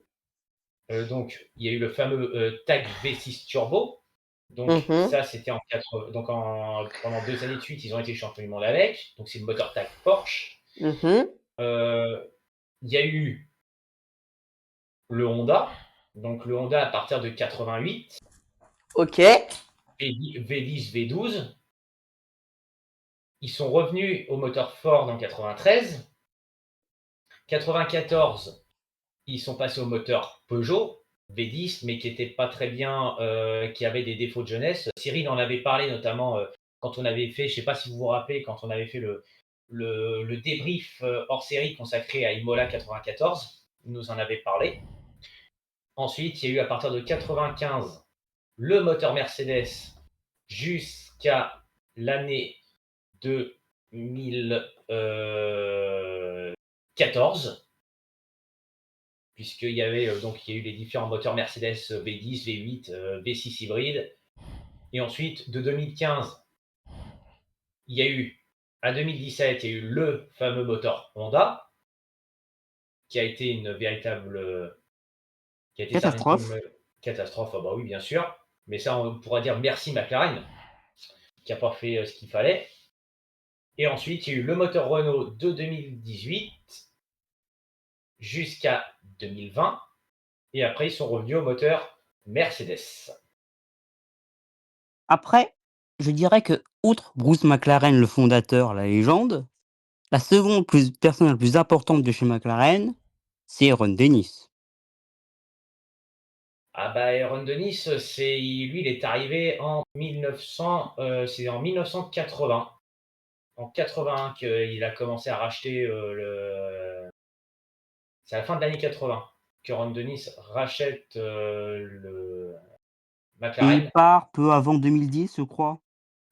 donc il y a eu le fameux TAG V6 Turbo. Donc Mhm, ça, c'était pendant 2 années de suite, ils ont été champions du monde avec. Donc c'est le moteur TAG Porsche. mhm. Il y a eu le Honda. Donc le Honda à partir de 88, Ok. V10, V12. Ils sont revenus au moteur Ford en 93. 94, ils sont passés au moteur Peugeot V10, mais qui n'était pas très bien, qui avait des défauts de jeunesse. Cyril en avait parlé notamment quand on avait fait, je ne sais pas si vous vous rappelez, quand on avait fait le débrief hors série consacré à Imola 94, il nous en avait parlé. Ensuite, il y a eu à partir de 95 le moteur Mercedes jusqu'à l'année 2014, puisqu'il y avait donc il y a eu les différents moteurs Mercedes V10, V8, V6 hybride. Et ensuite, de 2015, il y a eu, à 2017, il y a eu le fameux moteur Honda, qui a été une véritable qui a été Catastrophe. certainement une catastrophe. Ah bah oui, bien sûr. Mais ça, on pourra dire merci McLaren, qui n'a pas fait ce qu'il fallait. Et ensuite, il y a eu le moteur Renault de 2018 jusqu'à 2020. Et après, ils sont revenus au moteur Mercedes. Après, je dirais que, outre Bruce McLaren, le fondateur, la légende, la seconde personne la plus importante de chez McLaren, c'est Ron Dennis. Ah bah, Ron Dennis, lui, il est arrivé en 1980. En 81 qu'il a commencé à racheter C'est à la fin de l'année 80 que Ron Dennis rachète le Et il McLaren. part peu avant 2010, je crois.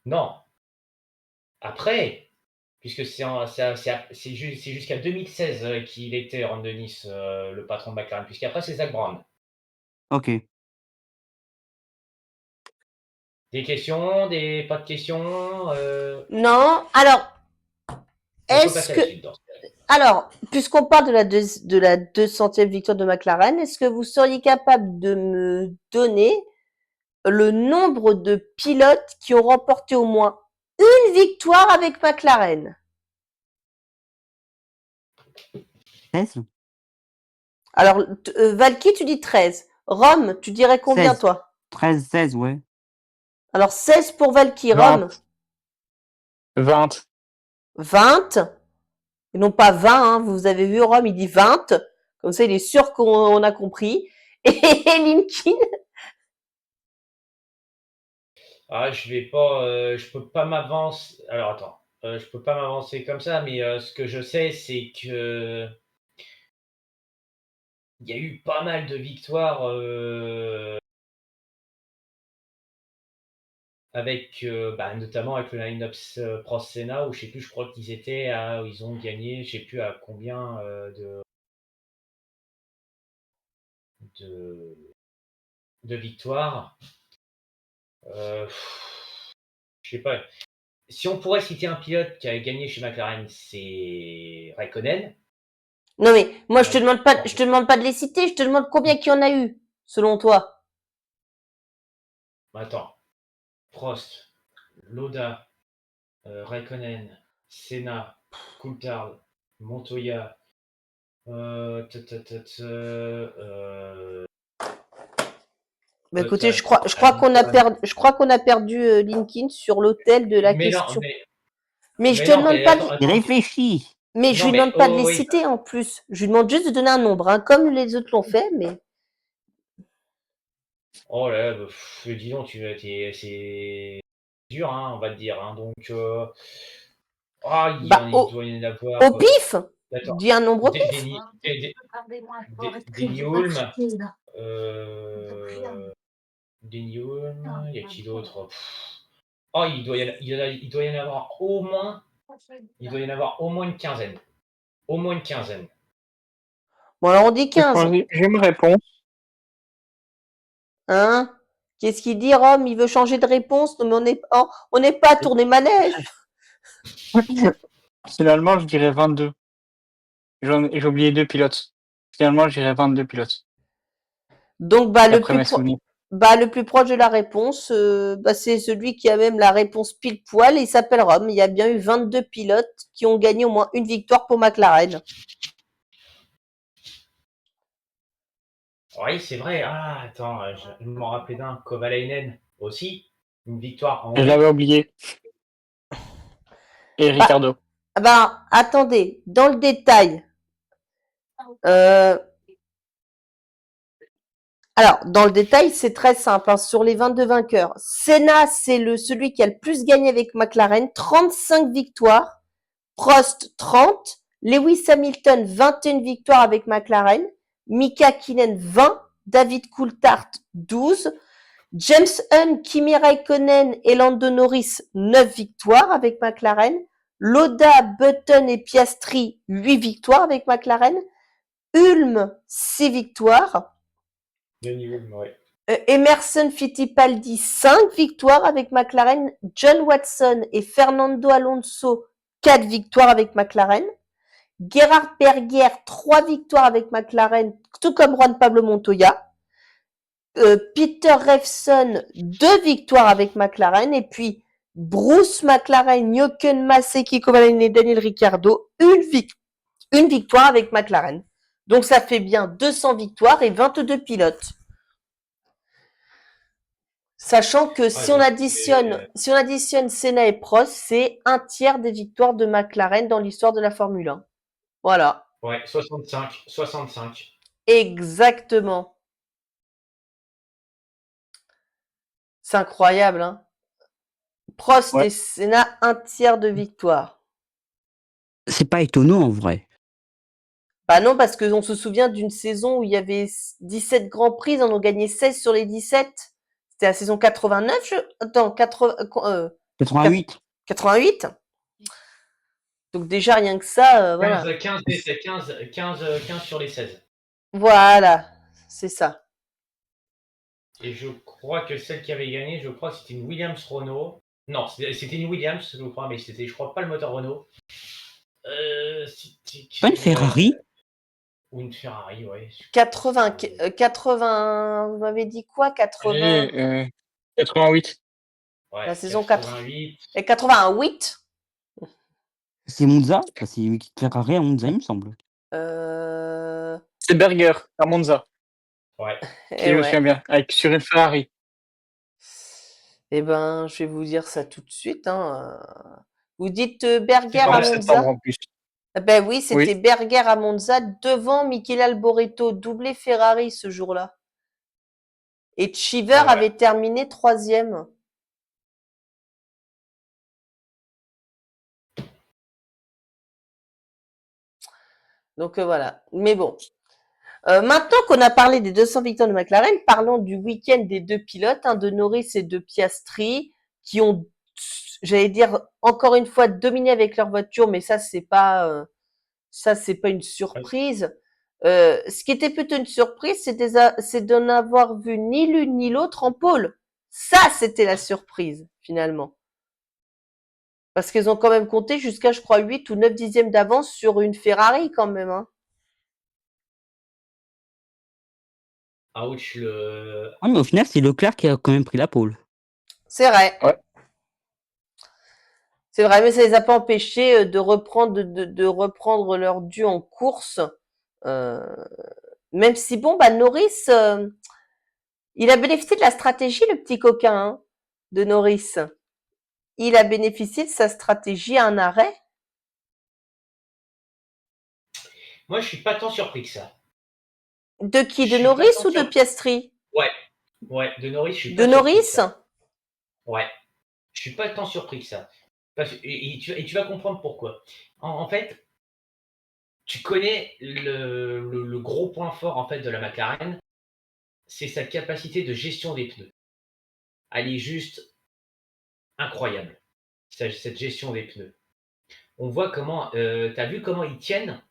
Non, après, puisque c'est jusqu'à 2016 qu'il était Ron Dennis, le patron de McLaren, puisqu'après c'est Zak Brown. Ok. Des questions, pas de questions Non, alors, on peut est-ce passer à la que... suite. Alors, puisqu'on parle de la 200e victoire de McLaren, est-ce que vous seriez capable de me donner le nombre de pilotes qui ont remporté au moins une victoire avec McLaren? 16 Alors, Valky, tu dis 13. Rome, tu dirais combien, 16. toi? 13, 16, ouais. Alors, 16 pour Valky. 20. Rome, 20. 20. Et non pas 20, hein. Vous avez vu, Rome, il dit 20. Comme ça, il est sûr qu'on a compris. Et Linkin, je peux pas m'avancer. Alors attends, je peux pas m'avancer comme ça, mais ce que je sais, c'est que il y a eu pas mal de victoires avec, notamment avec le line-up Prost Senna, où je sais plus, je crois qu'ils étaient à, ils ont gagné, je sais plus à combien de, de victoires. Je sais pas. Si on pourrait citer un pilote qui a gagné chez McLaren, c'est Raikkonen. non mais moi je te demande pas de les citer, je te demande combien qu'il y en a eu, selon toi. Attends, Prost, Lauda, Raikkonen, Senna, Coulthard, Montoya, Bah écoutez, je crois qu'on a perdu Linkin sur l'autel de la mais non, question. Mais je mais te non, demande mais pas attends, de, Il réfléchit. mais je non, lui mais demande pas de les oui, citer en plus. Je lui demande juste de donner un nombre, hein, comme les autres l'ont fait, mais oh là, dis donc, c'est dur, hein, on va te dire, hein, donc, bah il doit y en avoir. au pif, Attends, dis un nombre au pif. Denny Hulme, Denny Hulme, y a qui d'autre? Oh, il doit y en avoir au moins, une quinzaine. Au moins une quinzaine. Bon alors on dit 15. J'ai une réponse. Hein? Qu'est-ce qu'il dit, Rome? Il veut changer de réponse? Non, mais on n'est pas à tourner manège. Finalement, je dirais 22. J'ai oublié 2 pilotes. Finalement, je dirais 22 pilotes, Donc, d'après mes souvenirs. le plus proche de la réponse, c'est celui qui a même la réponse pile poil. Il s'appelle Rome. Il y a bien eu 22 pilotes qui ont gagné au moins une victoire pour McLaren. Oui, c'est vrai. Ah, attends, je m'en rappelais d'un. Kovalainen aussi. Une victoire en Je Hongrie. l'avais oublié. Et Ricardo. Attendez, dans le détail. Alors, dans le détail, c'est très simple. Hein, sur les 22 vainqueurs, Senna, c'est celui qui a le plus gagné avec McLaren, 35 victoires. Prost, 30. Lewis Hamilton, 21 victoires avec McLaren. Mika Hakkinen, 20. David Coulthard, 12. James Hunt, Kimi Raikkonen et Lando Norris, 9 victoires avec McLaren. Loda, Button et Piastri, 8 victoires avec McLaren. Hulme, 6 victoires. Denis Hulme, ouais. Emerson Fittipaldi, 5 victoires avec McLaren. John Watson et Fernando Alonso, 4 victoires avec McLaren. Gerhard Berger, 3 victoires avec McLaren, tout comme Juan Pablo Montoya. Peter Revson, 2 victoires avec McLaren. Et puis Bruce McLaren, Jochen Masse, Kiko Kovalainen et Daniel Ricciardo, une victoire avec McLaren. Donc ça fait bien 200 victoires et 22 pilotes. Sachant que si on additionne Senna et Prost, c'est un tiers des victoires de McLaren dans l'histoire de la Formule 1. Voilà. Ouais, 65. Exactement. C'est incroyable, hein. Prost et Senna, un tiers de victoire. C'est pas étonnant en vrai. Bah non, parce qu'on se souvient d'une saison où il y avait 17 Grands Prix, ils en ont gagné 16 sur les 17. C'était la saison 89, Attends, 88. 88. Donc déjà, rien que ça, voilà. 15 sur les 16. Voilà, c'est ça. Et je crois que celle qui avait gagné, je crois que c'était une Williams Renault. Non, c'était une Williams, je crois, mais c'était, je crois, pas le moteur Renault. Pas une Ferrari? Ou une Ferrari, ouais. 80, vous m'avez dit quoi? 80, 88. Ouais, la saison 88. 88. C'est Monza? C'est une Ferrari à Monza, il me semble. C'est Berger à Monza, Ouais. si je me souviens bien, sur une Ferrari. Eh ben, je vais vous dire ça tout de suite, hein. Vous dites Berger C'est à pas septembre Monza? en plus. Ben oui, c'était Oui. Berger à Monza devant Michele Alboreto, doublé Ferrari ce jour-là. Et Cheever Ouais. avait terminé 3e. Donc voilà. Mais bon. Maintenant qu'on a parlé des 200 victoires de McLaren, parlons du week-end des deux pilotes, hein, de Norris et de Piastri, qui ont, j'allais dire, encore une fois, dominé avec leur voiture, mais ça, c'est pas une surprise. Ce qui était plutôt une surprise, c'est de n'avoir vu ni l'une ni l'autre en pôle. Ça, c'était la surprise, finalement. Parce qu'ils ont quand même compté jusqu'à, je crois, 8 ou 9 dixièmes d'avance sur une Ferrari, quand même, hein. Ouch, Ah, mais au final, c'est Leclerc qui a quand même pris la pole. C'est vrai. Ouais. C'est vrai, mais ça les a pas empêchés de reprendre leur dû en course. Même si, bon, bah, Norris, il a bénéficié de la stratégie, le petit coquin, hein, de Norris. Il a bénéficié de sa stratégie à un arrêt. Moi, je suis pas tant surpris que ça. De qui? Je De suis Norris pas tant ou de surpris. Piastri? Ouais, de Norris, je suis pas De surpris que Norris? ça. Ouais, je suis pas tant surpris que ça. Et tu vas comprendre pourquoi. En fait, tu connais le gros point fort en fait de la McLaren, c'est sa capacité de gestion des pneus. Elle est juste incroyable, cette gestion des pneus. On voit comment, tu as vu comment ils tiennent?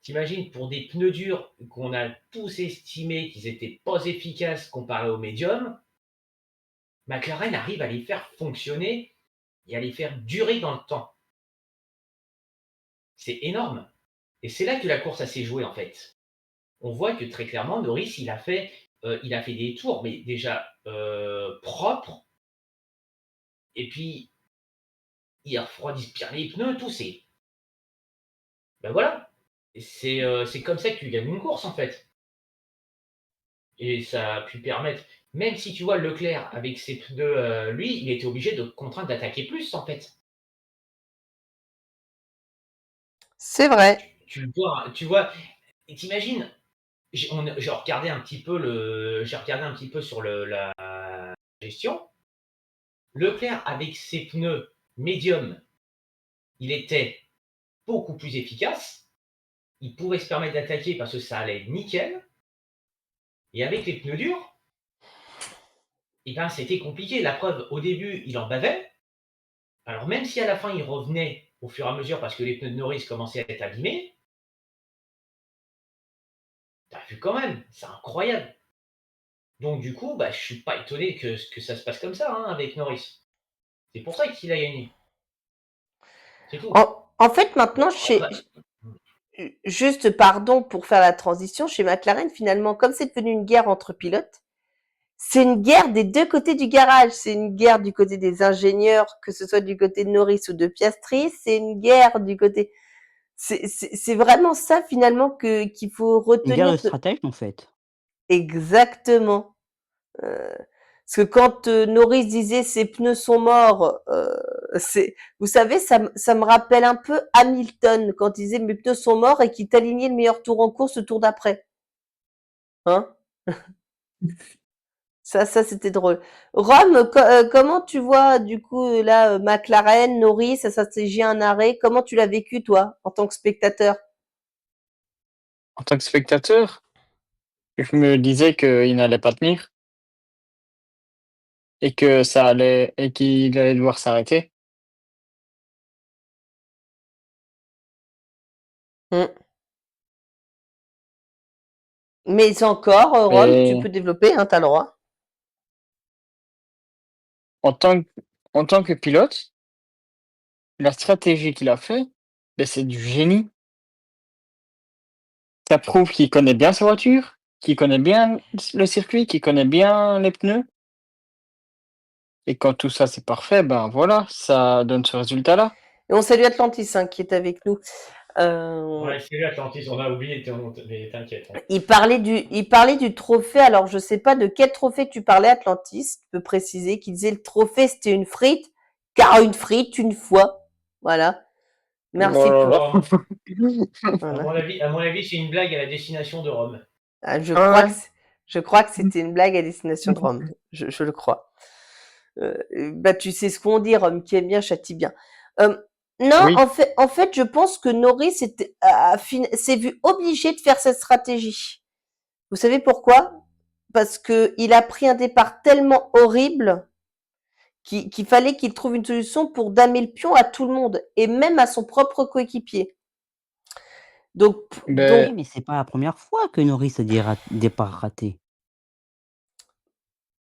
T'imagines pour des pneus durs qu'on a tous estimé qu'ils étaient pas efficaces comparés aux médiums, McLaren arrive à les faire fonctionner et à les faire durer dans le temps. C'est énorme. Et c'est là que la course s'est jouée en fait. On voit que très clairement, Norris, il a fait des tours, mais déjà propres. Et puis, il refroidit bien les pneus, tout. Ben voilà. C'est comme ça que tu gagnes une course en fait. Et ça a pu permettre, même si tu vois Leclerc avec ses pneus, lui, il était obligé de contraindre d'attaquer plus en fait. C'est vrai. Tu vois, et t'imagines, j'ai regardé un petit peu sur la gestion. Leclerc avec ses pneus médiums, il était beaucoup plus efficace. Il pouvait se permettre d'attaquer parce que ça allait nickel. Et avec les pneus durs, et ben, c'était compliqué. La preuve, au début, il en bavait. Alors même si à la fin, il revenait au fur et à mesure parce que les pneus de Norris commençaient à être abîmés, tu as vu quand même, c'est incroyable. Donc du coup, bah, je suis pas étonné que ça se passe comme ça, hein, avec Norris. C'est pour ça qu'il a gagné. C'est tout. En fait, Bon, maintenant, après juste, pardon pour faire la transition, chez McLaren, finalement, comme c'est devenu une guerre entre pilotes, c'est une guerre des deux côtés du garage. C'est une guerre du côté des ingénieurs, que ce soit du côté de Norris ou de Piastri. C'est une guerre du côté. C'est vraiment ça finalement qu'il faut Une guerre de retenir. stratège, en fait. Exactement. Parce que quand Norris disait ses pneus sont morts, vous savez, ça me rappelle un peu Hamilton quand il disait mes pneus sont morts et qu'il t'alignait le meilleur tour en course le tour d'après. Hein? Ça c'était drôle. Rome, comment tu vois du coup là McLaren, Norris, ça s'est un arrêt. Comment tu l'as vécu toi en tant que spectateur? En tant que spectateur, je me disais qu'il n'allait pas tenir et que ça allait et qu'il allait devoir s'arrêter. Hmm. Mais encore, Rome, tu Mais peux développer, hein, t'as le droit. en tant que, en tant que pilote, la stratégie qu'il a fait, ben, c'est du génie. Ça prouve qu'il connaît bien sa voiture, qu'il connaît bien le circuit, qu'il connaît bien les pneus. Et quand tout ça c'est parfait, ben voilà, ça donne ce résultat-là. Et on salue Atlantis hein, qui est avec nous. ouais, c'est Atlantis, on a oublié, mais t'inquiète. Hein. Il parlait du trophée. Alors, je sais pas de quel trophée tu parlais, Atlantis. Tu peux préciser qu'il disait le trophée, c'était une frite, car une frite, une fois. Voilà. Merci Oh pour. là Oh, Voilà. à mon avis, c'est une blague à la destination de Rome. Ah, là. je crois que c'était une blague à destination de Rome. Je le crois. Bah, tu sais ce qu'on dit, Rome qui aime bien châtie bien. Euh, non, Oui, en fait, je pense que Norris s'est vu obligé de faire cette stratégie. Vous savez pourquoi? Parce que il a pris un départ tellement horrible qu'il fallait qu'il trouve une solution pour damer le pion à tout le monde et même à son propre coéquipier. Donc, ben, Oui, mais c'est pas la première fois que Norris a des départs ratés.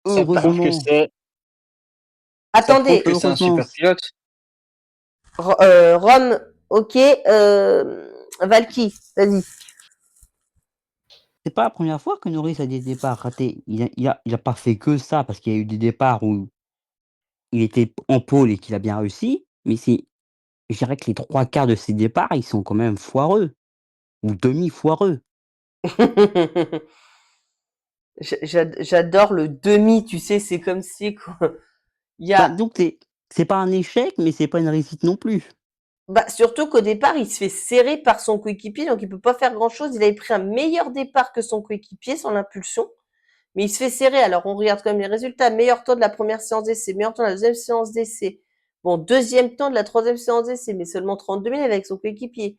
ça prouve que Heureusement, c'est ça prouve attendez, que c'est un heureusement. super pilote. Rome, ok, Valky, vas-y. C'est pas la première fois que Norris a des départs ratés. Il a pas fait que ça, parce qu'il y a eu des départs où il était en pôle et qu'il a bien réussi, mais je dirais que les 3/4 de ses départs, ils sont quand même foireux ou demi-foireux. J'adore le demi, tu sais, c'est comme si quoi. Il y Bah, a, donc c'est pas un échec, mais c'est pas une réussite non plus. bah, surtout qu'au départ, il se fait serrer par son coéquipier, donc il peut pas faire grand chose. Il avait pris un meilleur départ que son coéquipier sans l'impulsion. Mais il se fait serrer. Alors, on regarde quand même les résultats. Meilleur temps de la première séance d'essai, meilleur temps de la deuxième séance d'essai. Bon, deuxième temps de la troisième séance d'essai, mais seulement 32 000 avec son coéquipier.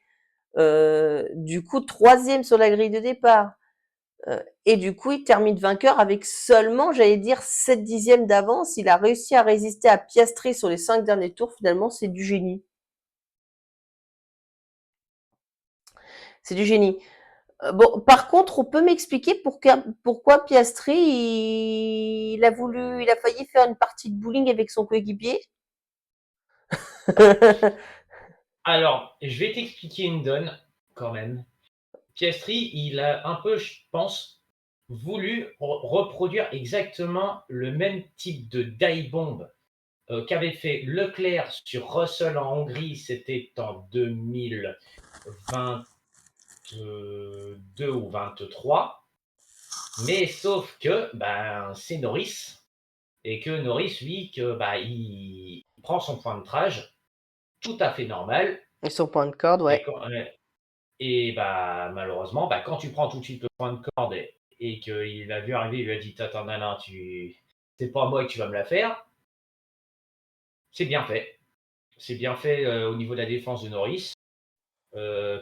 Du coup, troisième sur la grille de départ. Et du coup, il termine vainqueur avec seulement, j'allais dire, 7 dixièmes d'avance. Il a réussi à résister à Piastri sur les 5 derniers tours. Finalement, c'est du génie. C'est du génie. Bon, par contre, on peut m'expliquer pourquoi Piastri, il a failli faire une partie de bowling avec son coéquipier. Alors, je vais t'expliquer une donne, quand même. Piastri, il a un peu, je pense, voulu reproduire exactement le même type de dive bomb qu'avait fait Leclerc sur Russell en Hongrie, c'était en 2022 ou 23. Mais sauf que ben, c'est Norris et que Norris, lui, que, bah, il prend son point de trage, tout à fait normal. Et son point de corde, Et, ouais. et bah, malheureusement, bah, quand tu prends tout de suite le point de corde et qu'il a vu arriver, il lui a dit attends, non, c'est pas moi que tu vas me la faire. C'est bien fait. C'est bien fait au niveau de la défense de Norris.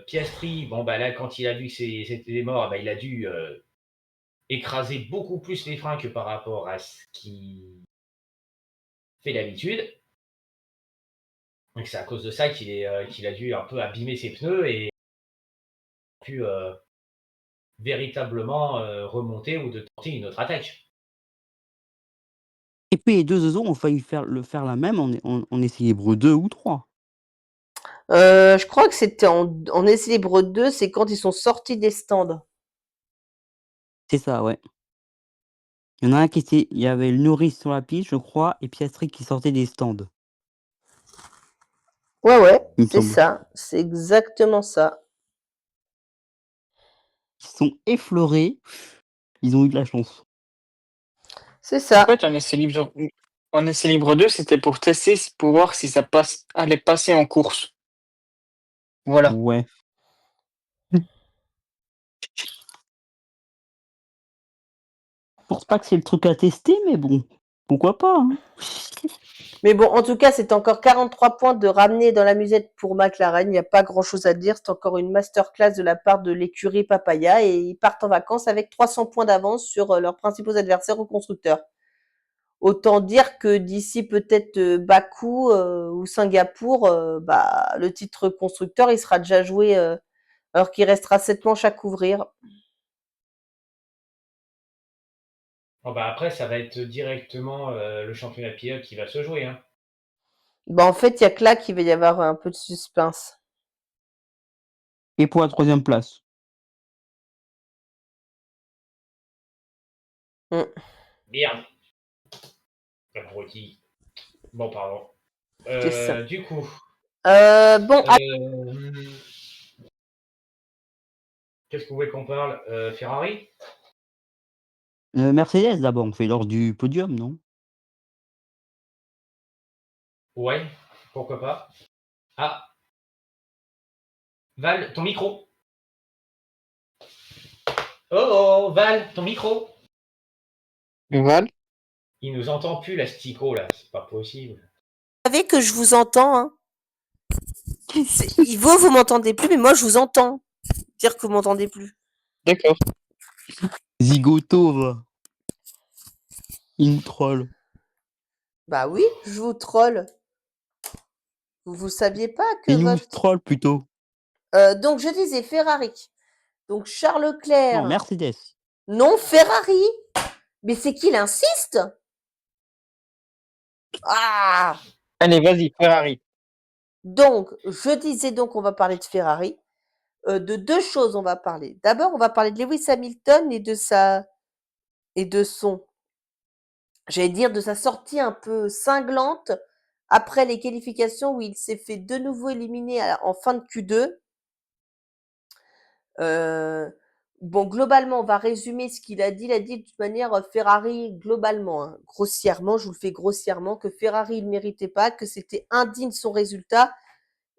Piastri, bon, bah là, quand il a vu que c'était mort, bah, il a dû écraser beaucoup plus les freins que par rapport à ce qu'il fait d'habitude. Donc c'est à cause de ça qu'il a dû un peu abîmer ses pneus et pu véritablement remonter ou de tenter une autre attaque. Et puis les 2 autres ont failli faire la même en essai libre 2 ou 3. Je crois que c'était en essai libre 2, c'est quand ils sont sortis des stands. C'est ça, ouais. Il y en a un il y avait le Norris sur la piste, je crois, et Piastri qui sortait des stands, Ouais, il me c'est semble. ça, c'est exactement ça. Ils sont effleurés, ils ont eu de la chance. C'est En ça. fait, en essai libre 2, c'était pour tester, pour voir si ça allait passer en course. Voilà. Ouais. Je pense pas que c'est le truc à tester, mais bon, pourquoi pas, hein. Mais bon, en tout cas, c'est encore 43 points de ramener dans la musette pour McLaren. Il n'y a pas grand-chose à dire. C'est encore une masterclass de la part de l'écurie Papaya et ils partent en vacances avec 300 points d'avance sur leurs principaux adversaires au constructeur. Autant dire que d'ici peut-être Bakou ou Singapour, le titre constructeur, il sera déjà joué alors qu'il restera 7 manches à couvrir. Bon, bah après, ça va être directement le championnat pilote qui va se jouer. Hein. En fait, il y a que là qu'il va y avoir un peu de suspense. Et pour la 3e place. Merde. Abruti. Bon, pardon. C'est ça. Du coup. Bon, Qu'est-ce que vous voulez qu'on parle Ferrari Mercedes d'abord, on fait l'ordre du podium, non? Ouais, pourquoi pas. Ah, Val, ton micro. Oh, Val, ton micro. Val? Il nous entend plus, l'astico, là. C'est pas possible. vous savez que je vous entends, hein. Vous m'entendez plus, mais moi, je vous entends. Dire que vous m'entendez plus. D'accord. Zigoto, va. Il nous troll. Bah oui, je vous troll. Vous saviez pas que Il nous votre... troll plutôt. Donc, je disais Ferrari. Donc, Charles Non, Leclerc. Mercedes. Non, Ferrari. Mais c'est qu'il insiste. Ah. Allez, vas-y, Ferrari. Donc, je disais donc, on va parler de Ferrari. De 2 choses, on va parler. D'abord, on va parler de Lewis Hamilton et de sa sortie un peu cinglante après les qualifications où il s'est fait de nouveau éliminer en fin de Q2. Globalement, on va résumer ce qu'il a dit. Il a dit de toute manière, Ferrari, globalement, hein, grossièrement, je vous le fais grossièrement, que Ferrari ne méritait pas, que c'était indigne son résultat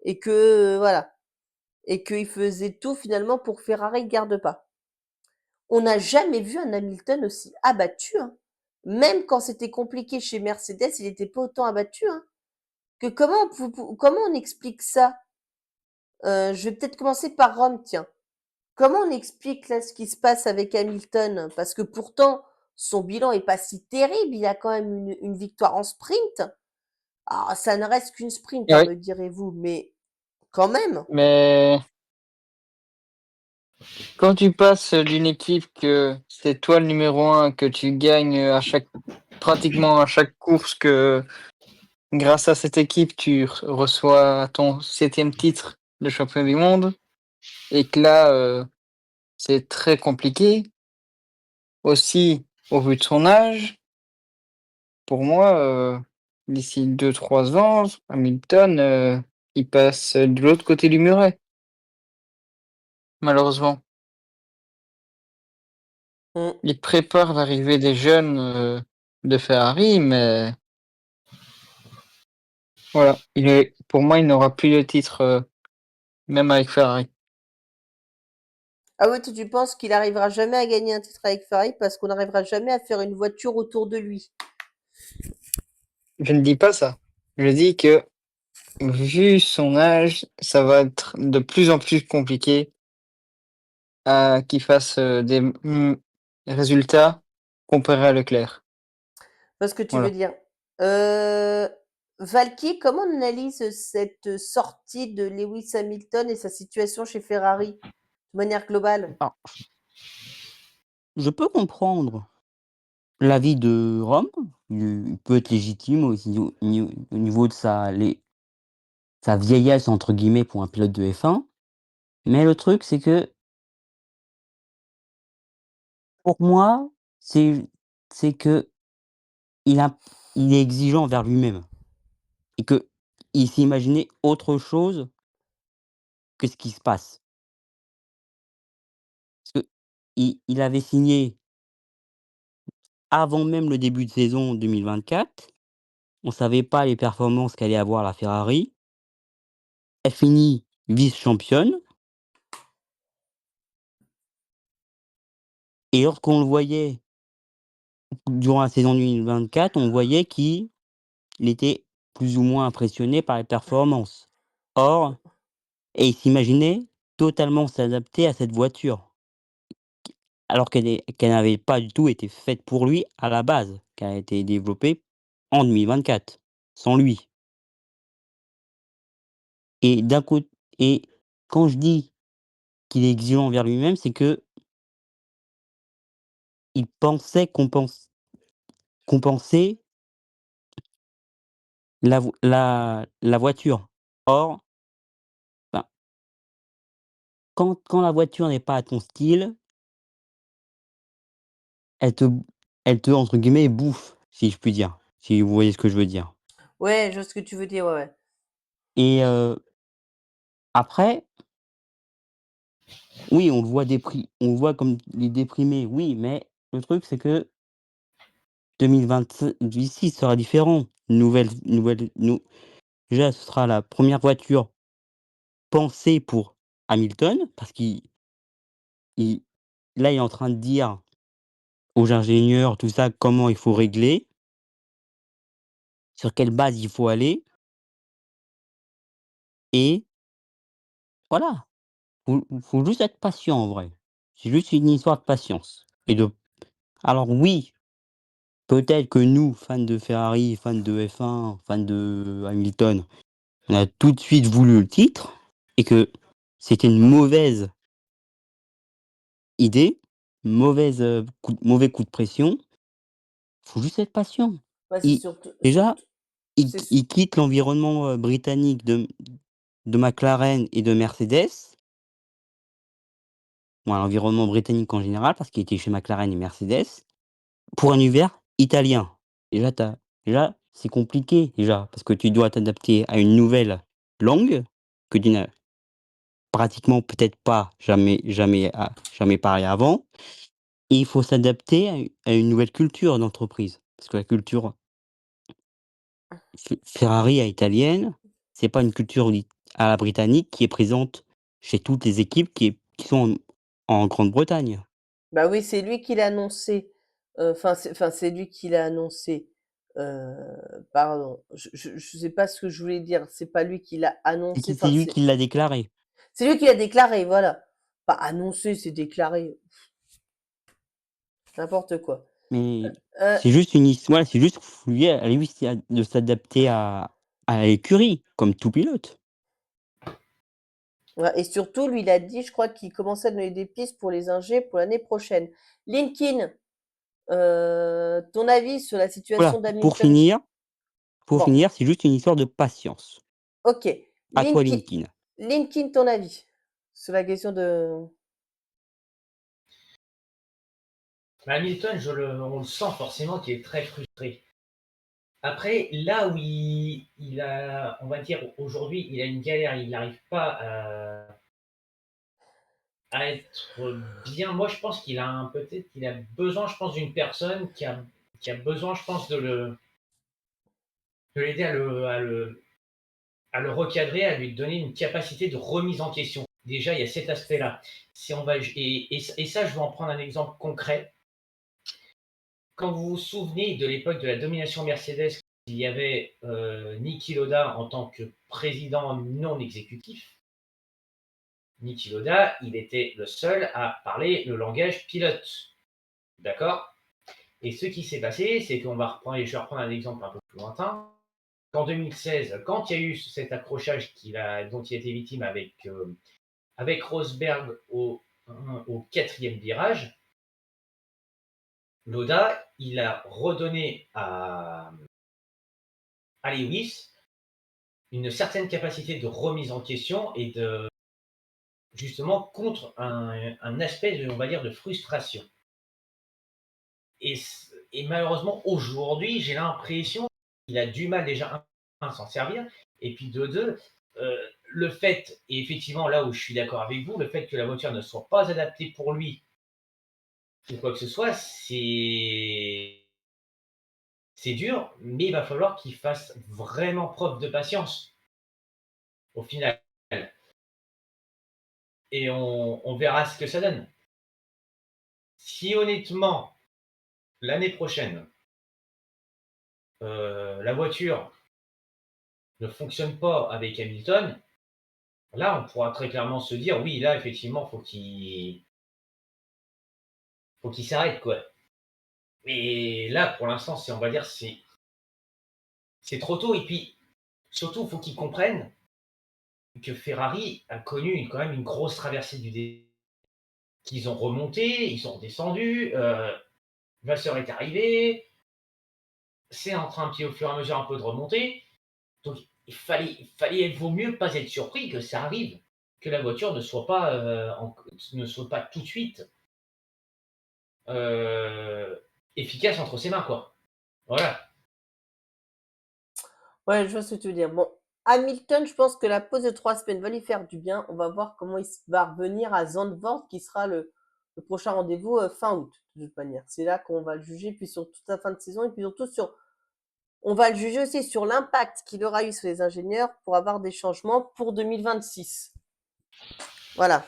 et que, voilà, et qu'il faisait tout finalement pour que Ferrari ne garde pas. On n'a jamais vu un Hamilton aussi abattu, hein. Même quand c'était compliqué chez Mercedes, il n'était pas autant abattu, hein. Comment on explique ça? Je vais peut-être commencer par Rome, tiens. Comment on explique là ce qui se passe avec Hamilton? Parce que pourtant, son bilan est pas si terrible. Il a quand même une victoire en sprint. Ah, ça ne reste qu'une sprint, hein, Oui, me direz-vous, mais quand même. mais quand tu passes d'une équipe que c'est toi le numéro 1, que tu gagnes pratiquement à chaque course, que grâce à cette équipe, tu reçois ton 7e titre de champion du monde, et que là, c'est très compliqué. Aussi, au vu de son âge, pour moi, d'ici 2-3 ans, Hamilton, il passe de l'autre côté du muret, malheureusement. Mm. Il prépare l'arrivée des jeunes de Ferrari, mais voilà, pour moi, il n'aura plus de titre, même avec Ferrari. Ah ouais, toi, tu penses qu'il arrivera jamais à gagner un titre avec Ferrari parce qu'on n'arrivera jamais à faire une voiture autour de lui. Je ne dis pas ça. Je dis que, vu son âge, ça va être de plus en plus compliqué qu'il fasse résultats comparés à Leclerc. Je vois ce que tu veux Voilà. dire. Valky, comment on analyse cette sortie de Lewis Hamilton et sa situation chez Ferrari de manière globale? Alors, je peux comprendre l'avis de Rome, il peut être légitime aussi au niveau de sa «vieillesse» entre guillemets pour un pilote de F1, mais le truc c'est que, pour moi, c'est c'est que il a il est exigeant envers lui-même et qu'il s'est imaginé autre chose que ce qui se passe. Parce qu'il avait signé avant même le début de saison 2024. On savait pas les performances qu'allait avoir la Ferrari. Elle finit vice-championne et lorsqu'on le voyait durant la saison 2024, on voyait qu'il était plus ou moins impressionné par les performances. Or il s'imaginait totalement s'adapter à cette voiture, alors qu'elle n'avait pas du tout été faite pour lui à la base, qu'elle a été développée en 2024, sans lui. Et d'un côté, et quand je dis qu'il est exigeant envers lui-même, c'est qu'il pensait compenser la voiture. Or, ben, quand la voiture n'est pas à ton style, elle te elle te, entre guillemets, «bouffe», si je puis dire, si vous voyez ce que je veux dire. Ouais, je vois ce que tu veux dire, ouais, ouais. Et après, oui, on le voit comme les déprimés, oui, mais le truc c'est que 2026 sera différent. Nouvelle nou Déjà, ce sera la première voiture pensée pour Hamilton, parce il là, il est en train de dire aux ingénieurs, tout ça, comment il faut régler, sur quelle base il faut aller et voilà. Faut juste être patient en vrai. C'est juste une histoire de patience et de alors oui, peut-être que nous, fans de Ferrari, fans de F1, fans de Hamilton, on a tout de suite voulu le titre et que c'était une mauvaise idée, mauvais coup de pression. Faut juste être patient. Ouais, c'est Et surtout, déjà, c'est il quitte l'environnement, britannique de McLaren et de Mercedes. Bon, l'environnement britannique en général, parce qu'il était chez McLaren et Mercedes, pour un univers italien. Déjà, déjà, c'est compliqué déjà, parce que tu dois t'adapter à une nouvelle langue que tu n'as pratiquement peut-être pas jamais parlé avant et il faut s'adapter à une nouvelle culture d'entreprise. Parce que la culture Ferrari à italienne, c'est pas une culture à la britannique qui est présente chez toutes les équipes qui sont en Grande-Bretagne. bah oui, c'est lui qui l'a annoncé. C'est lui qui l'a annoncé. Heu, Pardon, je sais pas ce que je voulais dire. C'est pas lui qui l'a annoncé, C'est lui qui l'a déclaré. c'est lui qui l'a déclaré, voilà. Pas annoncé, c'est déclaré, n'importe quoi. Mais Heu, c'est juste une histoire, c'est juste lui à lui de s'adapter à l'écurie, comme tout pilote. ouais et surtout, lui, il a dit, je crois qu'il commençait à donner des pistes pour les ingés pour l'année prochaine. Linkin, ton avis sur la situation Voilà, d'Hamilton? pour Bon, finir, c'est juste une histoire de patience. OK. À toi Linkin Linkin. Linkin, ton avis sur la question de Hamilton, on le sent forcément qu'il est très frustré. Après, là où il a, on va dire, aujourd'hui, il a une galère, il n'arrive pas à être bien. Moi, je pense peut-être qu'il a besoin, je pense, d'une personne qui a besoin, je pense, de l'aider à le recadrer, à lui donner une capacité de remise en question. Déjà, il y a cet aspect-là. Si on va, et ça, je vais en prendre un exemple concret. Quand vous vous souvenez de l'époque de la domination Mercedes, il y avait Niki Lauda en tant que président non exécutif. Niki Lauda, il était le seul à parler le langage pilote. D'accord? Et ce qui s'est passé, c'est qu'on va reprendre, et je vais reprendre un exemple un peu plus lointain. En 2016, quand il y a eu cet accrochage dont il a été victime avec Rosberg au 4e virage, Lauda, il a redonné à Lewis une certaine capacité de remise en question et justement contre un aspect, on va dire, de frustration. Et, et malheureusement, aujourd'hui, j'ai l'impression qu'il a du mal déjà à s'en servir. Et puis de deux, le fait, et effectivement là où je suis d'accord avec vous, le fait que la voiture ne soit pas adaptée pour lui ou quoi que ce soit, c'est dur, mais il va falloir qu'il fasse vraiment preuve de patience au final. Et on verra ce que ça donne. Si honnêtement, l'année prochaine, la voiture ne fonctionne pas avec Hamilton, là, on pourra très clairement se dire, oui, là, effectivement, faut qu'il s'arrête, quoi. Mais là, pour l'instant, on va dire, c'est trop tôt. Et puis, surtout, il faut qu'ils comprennent que Ferrari a connu quand même une grosse traversée du désert. Qu'ils ont remonté, ils sont redescendus, Vasseur est arrivé, c'est en train, au fur et à mesure, un peu de remonter. Donc, il vaut mieux pas être surpris que ça arrive, que la voiture ne soit pas, tout de suite efficace entre ses mains, quoi. Voilà. Ouais, je vois ce que tu veux dire. Bon, Hamilton, je pense que la pause de 3 semaines va lui faire du bien. On va voir comment il va revenir à Zandvoort, qui sera le prochain rendez-vous fin août, de toute manière. C'est là qu'on va le juger, puis sur toute la fin de saison, et puis surtout on va le juger aussi sur l'impact qu'il aura eu sur les ingénieurs pour avoir des changements pour 2026. Voilà.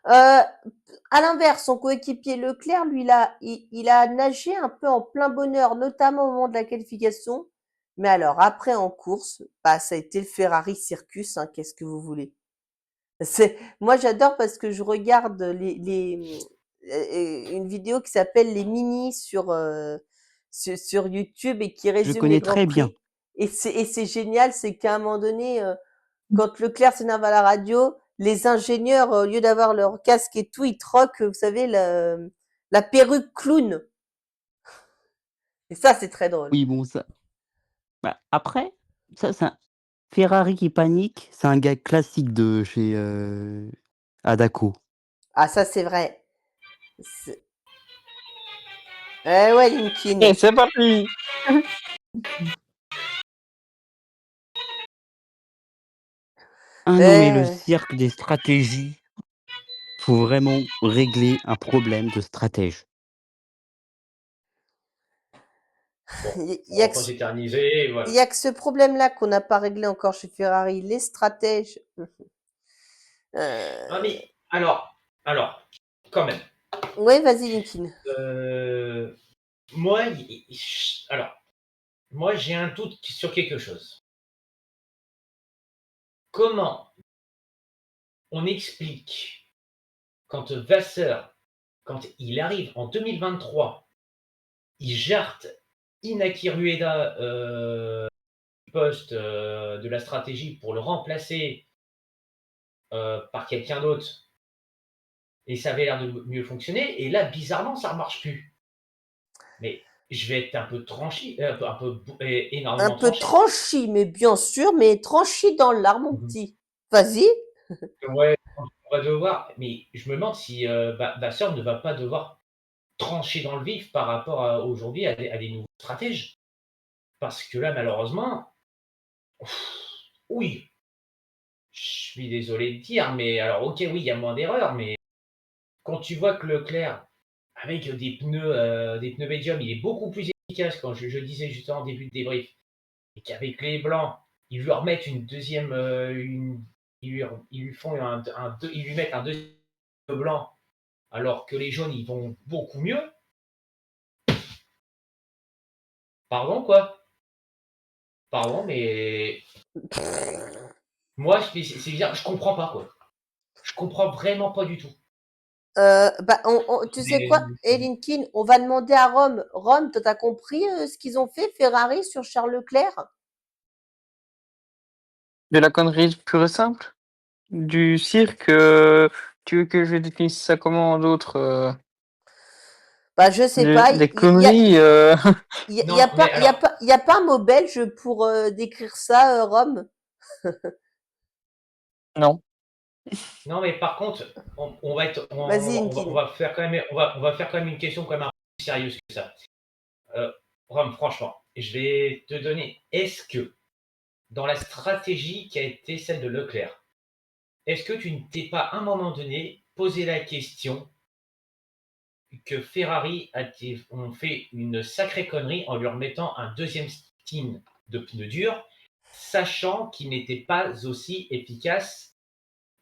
À l'inverse, son coéquipier Leclerc, lui, il a nagé un peu en plein bonheur, notamment au moment de la qualification. Mais alors, après, en course, bah, ça a été le Ferrari Circus, hein, qu'est-ce que vous voulez. Moi, j'adore parce que je regarde une vidéo qui s'appelle Les Minis sur YouTube et qui Je résume les connais Grands très bien. Prix. Et c'est génial, c'est qu'à un moment donné, quand Leclerc s'énerve à la radio, les ingénieurs, au lieu d'avoir leur casque et tout, ils troquent, vous savez, la perruque clown. Et ça, c'est très drôle. Oui, bon, ça. Bah, après, ça, c'est un Ferrari qui panique, c'est un gars classique de chez Adaco. Ah, ça, c'est vrai. Eh ouais, Linkin. Et c'est parti. Ah non, mais le Eh, cirque des stratégies, faut vraiment régler un problème de stratège. Bon, il y on a va que pas s'éterniser, il voilà. y a que ce problème-là qu'on n'a pas réglé encore chez Ferrari, les stratèges. Ah, Euh... mais alors, quand même. Ouais, vas-y, Linkin. Euh, moi, alors, moi, j'ai un doute sur quelque chose. Comment on explique quand Vasseur, quand il arrive en 2023, il jarte Inaki Rueda du poste de la stratégie pour le remplacer par quelqu'un d'autre, et ça avait l'air de mieux fonctionner, et là, bizarrement, ça ne marche plus. Mais je vais être un peu tranché, Un énormément peu tranché. tranchi, mais bien sûr, mais tranchi dans l'art, mon Mhm. petit. Vas-y. Ouais, on va devoir, mais je me demande si Vasseur ne va pas devoir trancher dans le vif par rapport aujourd'hui à des nouveaux stratèges. Parce que là, malheureusement, oui, je suis désolé de dire, mais alors, ok, oui, il y a moins d'erreurs, mais quand tu vois que Leclerc, avec des pneus médiums, il est beaucoup plus efficace, quand je disais justement en début de débrief, et qu'avec les blancs, ils lui remettent une deuxième, ils lui font ils lui mettent un deuxième blanc, alors que les jaunes, ils vont beaucoup mieux. Pardon, quoi. Pardon, mais moi, c'est bizarre, je comprends pas, quoi. Je comprends vraiment pas du tout. Tu sais quoi, Linkin, on va demander à Rome. Rome, t'as compris ce qu'ils ont fait, Ferrari, sur Charles Leclerc? De la connerie pure et simple? Du cirque, tu veux que je définisse ça comment d'autre? Bah, je sais pas. Des conneries, Il y Non, a mais pas, alors, y a pas un mot belge pour décrire ça, Rome? non. non, mais par contre, on va être, Vas-y, Linkin. on va faire quand même, on va faire quand même une question quand même un peu plus sérieuse que ça. Rome, franchement, je vais te donner. Est-ce que dans la stratégie qui a été celle de Leclerc, est-ce que tu ne t'es pas à un moment donné posé la question que Ferrari ont fait une sacrée connerie en lui remettant un deuxième stint de pneus durs, sachant qu'il n'était pas aussi efficace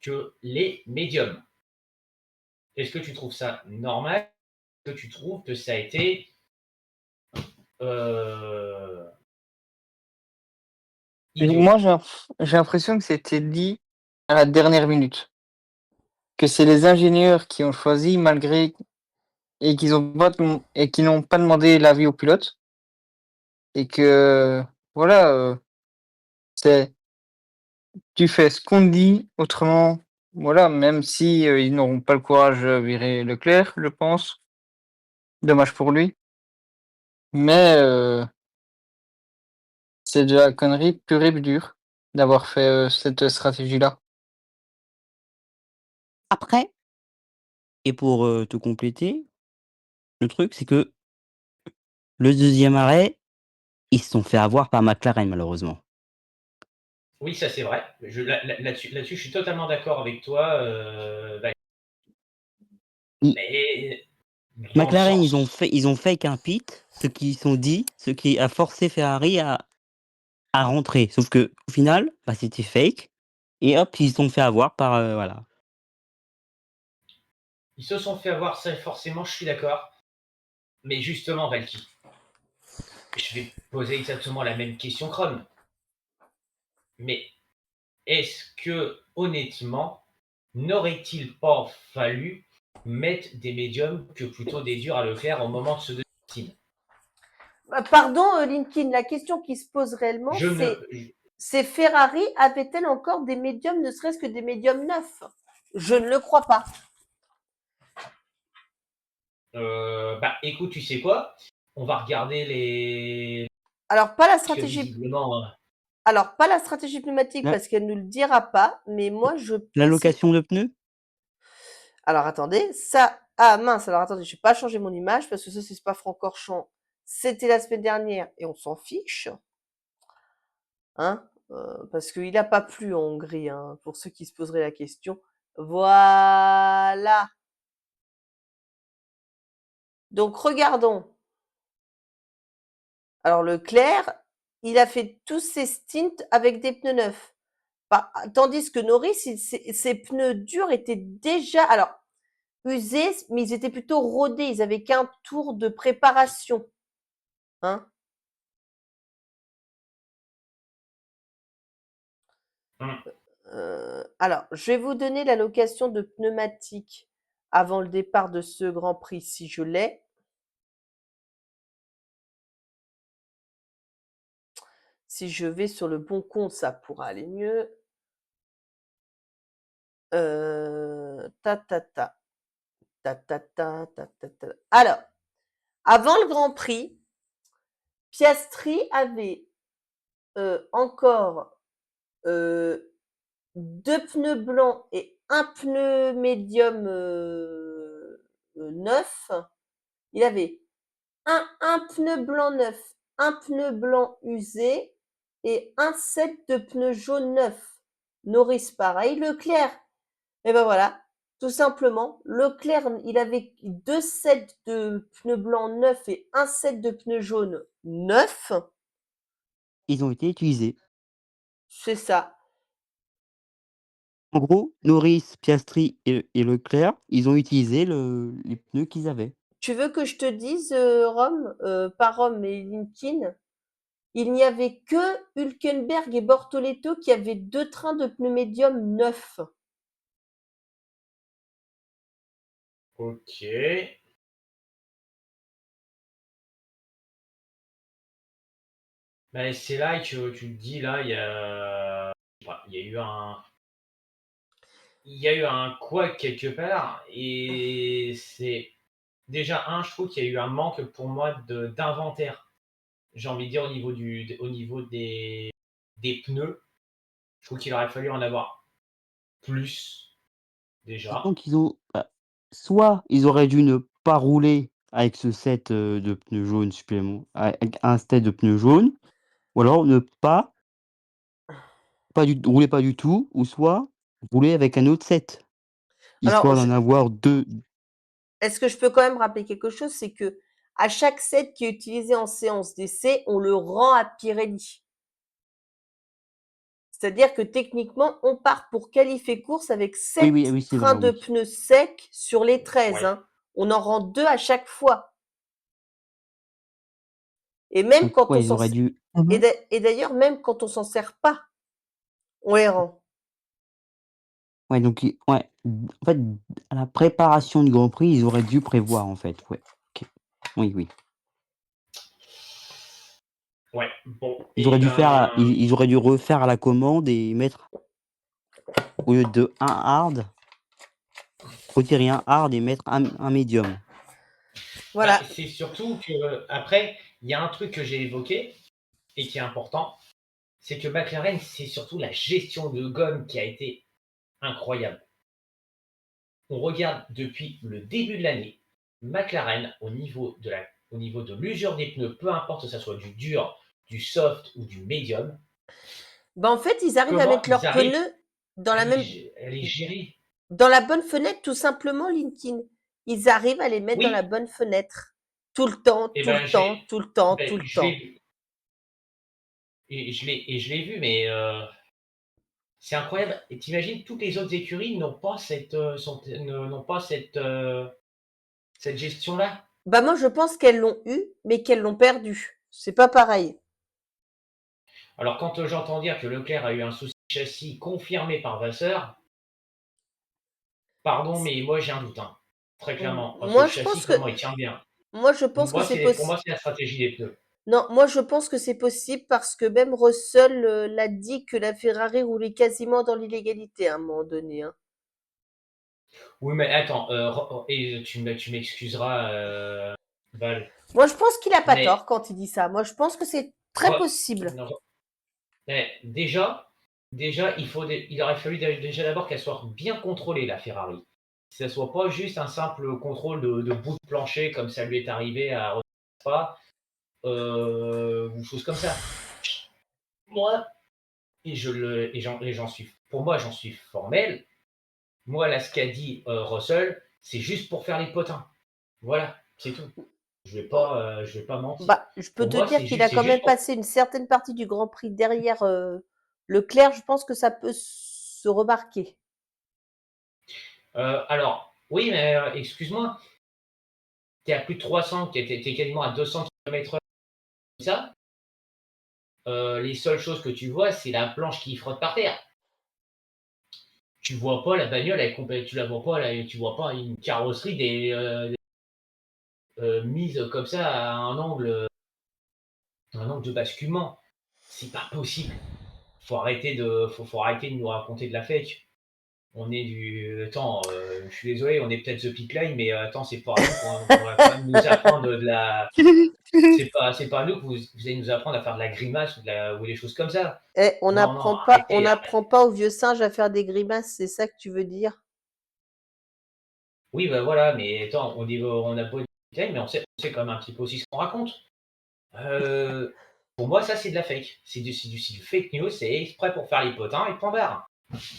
que les médiums? Est-ce que tu trouves ça normal? Est-ce que tu trouves que ça a été idiot? Moi, j'ai l'impression que c'était dit à la dernière minute. Que c'est les ingénieurs qui ont choisi malgré et qui n'ont pas demandé l'avis au pilote et que voilà, c'est tu fais ce qu'on te dit, autrement voilà, même si, ils n'auront pas le courage de virer Leclerc, je pense. Dommage pour lui. Mais, c'est de la connerie pure et dure d'avoir fait, cette stratégie-là. Après, et pour te compléter, le truc, c'est que le deuxième arrêt, ils se sont fait avoir par McLaren, malheureusement. Oui, ça c'est vrai. Là-dessus, je suis totalement d'accord avec toi, I- mais dans le McLaren, sens. ils ont fait qu'un pit, ce qu'ils sont dit, ce qui a forcé Ferrari à rentrer. Sauf que au final, bah, c'était fake. Et hop, ils se sont fait avoir par voilà. Ils se sont fait avoir, ça forcément, je suis d'accord. Mais justement, Valky, je vais poser exactement la même question Chrome. Mais est-ce que, honnêtement, n'aurait-il pas fallu mettre des médiums que plutôt des durs à Leclerc au moment de ce deuxième? Pardon, Linkin, la question qui se pose réellement, Je ne. c'est Ferrari avait-elle encore des médiums, ne serait-ce que des médiums neufs? Je ne le crois pas. Bah, écoute, tu sais quoi? On va regarder les. Alors, pas la Parce que stratégie. visiblement. Alors, pas la stratégie pneumatique La, parce qu'elle ne le dira pas, mais moi, je la pense. location de pneus. Alors, attendez, ça. Ah mince, alors attendez, je vais pas changer mon image parce que ça, c'est Spa-Francorchamps. C'était la semaine dernière et on s'en fiche. Hein, parce qu'il n'a pas plu en Hongrie, hein, pour ceux qui se poseraient la question. Voilà. Donc, regardons. Alors, Leclerc, il a fait tous ses stints avec des pneus neufs. Tandis que Norris, ses pneus durs étaient déjà, alors, usés, mais ils étaient plutôt rodés. Ils avaient qu'un tour de préparation. Hein. Alors, je vais vous donner la location de pneumatiques avant le départ de ce Grand Prix, si je l'ai. Si je vais sur le bon compte, ça pourra aller mieux. Ta ta ta. Ta ta ta ta ta ta. Alors, avant le Grand Prix, Piastri avait encore 2 pneus blancs et un pneu médium neuf. Il avait un pneu blanc neuf, un pneu blanc usé et un set de pneus jaunes neufs. Norris pareil, Leclerc. Et ben voilà, tout simplement, Leclerc, il avait 2 sets de pneus blancs neufs et un set de pneus jaunes neufs. Ils ont été utilisés. C'est ça. En gros, Norris, Piastri et Leclerc, ils ont utilisé les pneus qu'ils avaient. Tu veux que je te dise, Rome, pas Rome, mais Linkin, il n'y avait que Hülkenberg et Bortoleto qui avaient 2 trains de pneus médiums neufs. Ok. Ben, c'est là que tu te dis, là, je sais pas, il y a eu un couac quelque part, et c'est déjà je trouve qu'il y a eu un manque pour moi d'inventaire. J'ai envie de dire au niveau des pneus, je trouve qu'il aurait fallu en avoir plus déjà. Disons qu'ils ont soit ils auraient dû ne pas rouler avec ce set, de pneus jaunes avec un set de pneus jaunes, ou alors ne rouler pas du tout, ou soit rouler avec un autre set, Alors, histoire d'en avoir 2. est-ce que je peux quand même rappeler quelque chose? C'est que à chaque set qui est utilisé en séance d'essai, on le rend à Pirelli. C'est-à-dire que techniquement, on part pour qualifier course avec 7 Oui, c'est vrai, trains de oui. pneus secs sur les 13. Ouais. Hein. On en rend 2 à chaque fois. Et même Donc quand on ouais, ils s'en auraient dû et d'ailleurs, même quand on s'en sert pas, on les rend. ouais, donc i ouais, en fait, à la préparation du Grand Prix, ils auraient dû prévoir, en fait, ouais. OK. Oui. Ouais, bon, Ils et auraient dû faire à ben, ils auraient dû refaire à la commande et mettre, au lieu de un hard, retirer un hard et mettre un médium. bah, Voilà. c'est surtout que après, il y a un truc que j'ai évoqué et qui est important, c'est que McLaren, c'est surtout la gestion de gomme qui a été incroyable. On regarde depuis le début de l'année, McLaren, au niveau de l'usure des pneus, peu importe que ce soit du dur, du soft ou du médium, Ben, en fait, ils arrivent à comment mettre ils leurs arrivent pneus dans la même à les gérer. dans la bonne fenêtre, tout simplement, Linkin. Ils arrivent à les mettre dans la Oui, bonne fenêtre. Tout le temps, et tout le ben temps, tout le temps, tout le je temps. l'ai je l'ai vu, mais c'est incroyable. Et t'imagines, toutes les autres écuries n'ont pas n'ont pas cette gestion-là. Bah, moi, je pense qu'elles l'ont eu, mais qu'elles l'ont perdu. C'est pas pareil. Alors, quand j'entends dire que Leclerc a eu un souci de châssis confirmé par Vasseur, pardon, mais moi j'ai un doute, hein, très clairement. Parce que Moi, le je châssis, pense que, comment il tient bien. moi, je pense que Moi, c'est pour moi, possible. c'est la stratégie des pneus. Non, moi, je pense que c'est possible parce que même Russell l'a dit que la Ferrari roulait quasiment dans l'illégalité à un moment donné. Hein. Oui, mais attends, et tu m'excuseras, Val, Moi, je pense qu'il a pas mais tort quand il dit ça. Moi, je pense que c'est très possible. non, déjà, il aurait fallu déjà d'abord qu'elle soit bien contrôlée, la Ferrari. Que ça soit pas juste un simple contrôle de bout de plancher comme ça lui est arrivé à Spa, ou chose comme ça. Moi, pour moi, j'en suis formel. Moi, là, ce qu'a dit Russell, c'est juste pour faire les potins. Voilà, c'est tout. Je vais pas mentir. Bah, je peux Pour te moi, dire qu'il a c'est quand juste même pour. passé une certaine partie du Grand Prix derrière Leclerc. Je pense que ça peut se remarquer. Alors, oui, mais excuse-moi, tu es à plus de 300, tu es quasiment à 200 km/h, ça. Les seules choses que tu vois, c'est la planche qui frotte par terre. Tu vois pas la bagnole, tu la vois pas, tu vois pas une carrosserie mise comme ça à un angle de basculement. C'est pas possible. Faut arrêter de nous raconter de la fake. On est du. Attends, je suis désolé, on est peut-être The Pit Line, mais attends, c'est pas à nous qu'on va quand même nous apprendre de la. C'est pas à nous que vous allez nous apprendre à faire de la grimace ou des choses comme ça. Eh, Non, non, arrêtez. n'apprend pas aux vieux singes à faire des grimaces, c'est ça que tu veux dire? Oui, bah voilà, mais attends, on a beau être Pit Line, mais on sait quand même un petit peu aussi ce qu'on raconte. Euh, pour moi, ça, c'est de la fake. C'est du fake news, c'est exprès pour faire les potins et point barre.